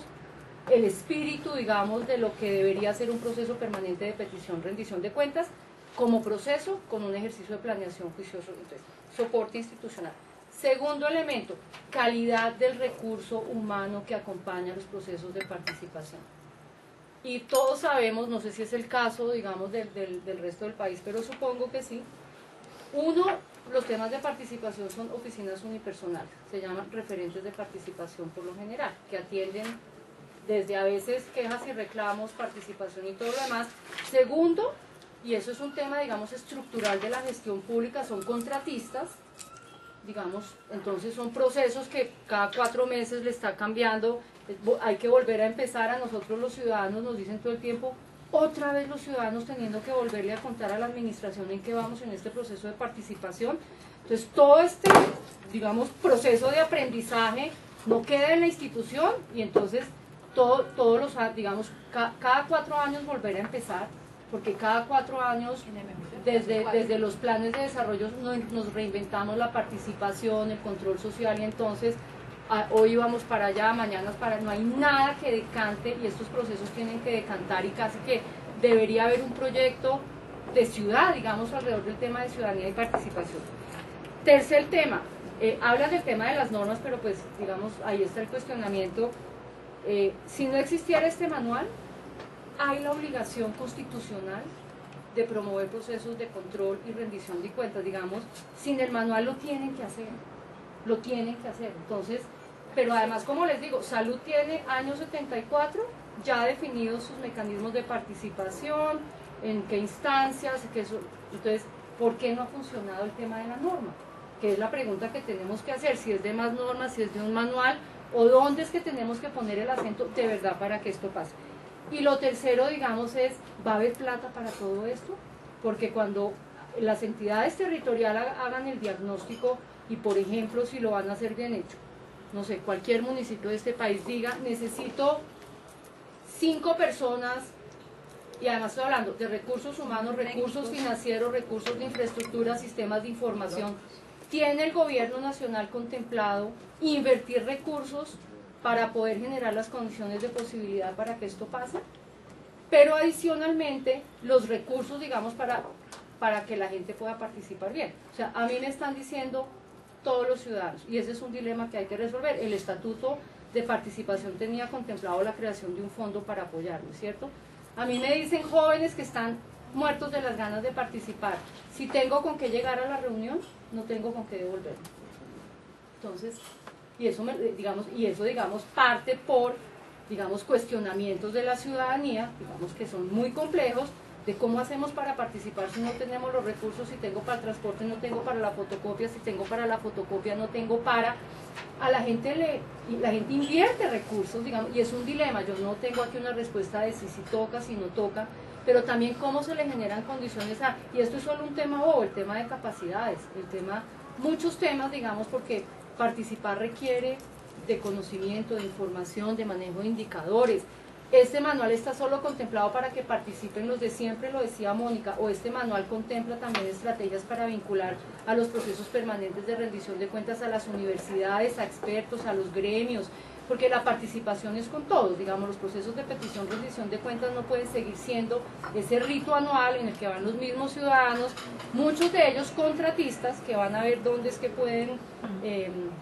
el espíritu, digamos, de lo que debería ser un proceso permanente de petición, rendición de cuentas, como proceso con un ejercicio de planeación juicioso. Entonces, soporte institucional. Segundo elemento, calidad del recurso humano que acompaña los procesos de participación. Y todos sabemos, no sé si es el caso, digamos, del resto del país, pero supongo que sí. 1, los temas de participación son oficinas unipersonales, se llaman referentes de participación por lo general, que atienden desde a veces quejas y reclamos, participación y todo lo demás. Segundo, y eso es un tema, digamos, estructural de la gestión pública, son contratistas, digamos, entonces son procesos que cada 4 meses le está cambiando, hay que volver a empezar. A nosotros los ciudadanos nos dicen todo el tiempo, otra vez los ciudadanos teniendo que volverle a contar a la administración en qué vamos en este proceso de participación. Entonces todo este, digamos, proceso de aprendizaje no queda en la institución y entonces todos los, digamos, cada 4 años volver a empezar, porque cada 4 años desde los planes de desarrollo nos reinventamos la participación, el control social y entonces hoy vamos para allá, mañana para, no hay nada que decante y estos procesos tienen que decantar y casi que debería haber un proyecto de ciudad, digamos, alrededor del tema de ciudadanía y participación. Tercer tema, hablan del tema de las normas, pero pues digamos, ahí está el cuestionamiento. Si no existiera este manual, hay la obligación constitucional de promover procesos de control y rendición de cuentas, digamos, sin el manual lo tienen que hacer, entonces, pero además, como les digo, Salud tiene año 74 ya definidos sus mecanismos de participación, en qué instancias, entonces, ¿por qué no ha funcionado el tema de la norma? Que es la pregunta que tenemos que hacer, si es de más normas, si es de un manual, o dónde es que tenemos que poner el acento de verdad para que esto pase. Y lo tercero, digamos, es, ¿va a haber plata para todo esto? Porque cuando las entidades territoriales hagan el diagnóstico y, por ejemplo, si lo van a hacer bien hecho, no sé, cualquier municipio de este país diga, necesito 5 personas, y además estoy hablando de recursos humanos, recursos financieros, recursos de infraestructura, sistemas de información. ¿Tiene el gobierno nacional contemplado invertir recursos para poder generar las condiciones de posibilidad para que esto pase? Pero adicionalmente, los recursos, digamos, para que la gente pueda participar bien. O sea, a mí me están diciendo todos los ciudadanos, y ese es un dilema que hay que resolver. El Estatuto de Participación tenía contemplado la creación de un fondo para apoyarlo, ¿cierto? A mí me dicen jóvenes que están muertos de las ganas de participar. Si tengo con qué llegar a la reunión, no tengo con qué devolverme. Entonces, y eso, digamos, parte por, digamos, cuestionamientos de la ciudadanía, digamos, que son muy complejos, de cómo hacemos para participar si no tenemos los recursos, si tengo para el transporte, no tengo para la fotocopia, si tengo para la fotocopia, no tengo para... A la gente invierte recursos, digamos, y es un dilema. Yo no tengo aquí una respuesta de si toca, si no toca, pero también cómo se le generan condiciones a... Y esto es solo un tema bobo, el tema de capacidades, muchos temas, digamos, porque participar requiere de conocimiento, de información, de manejo de indicadores. Este manual está solo contemplado para que participen los de siempre, lo decía Mónica, o este manual contempla también estrategias para vincular a los procesos permanentes de rendición de cuentas a las universidades, a expertos, a los gremios, porque la participación es con todos, digamos, los procesos de petición, rendición de cuentas no pueden seguir siendo ese rito anual en el que van los mismos ciudadanos, muchos de ellos contratistas, que van a ver dónde es que pueden,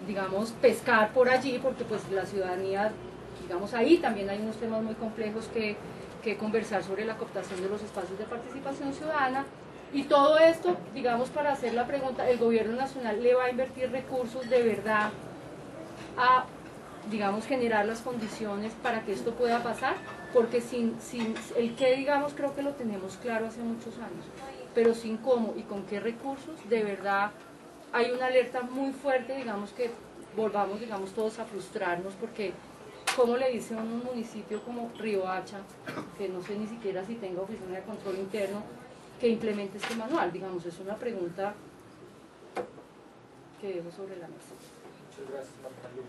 digamos, pescar por allí, porque pues la ciudadanía... Digamos, ahí también hay unos temas muy complejos que conversar sobre la cooptación de los espacios de participación ciudadana, y todo esto, digamos, para hacer la pregunta, ¿el gobierno nacional le va a invertir recursos de verdad a, digamos, generar las condiciones para que esto pueda pasar? Porque sin el qué, digamos, creo que lo tenemos claro hace muchos años, pero sin cómo y con qué recursos, de verdad hay una alerta muy fuerte, digamos, que volvamos, digamos, todos a frustrarnos, porque ¿cómo le dice a un municipio como Riohacha, que no sé ni siquiera si tenga oficina de control interno, que implemente este manual? Digamos, es una pregunta que dejo sobre la mesa. Muchas gracias, Marta Luz.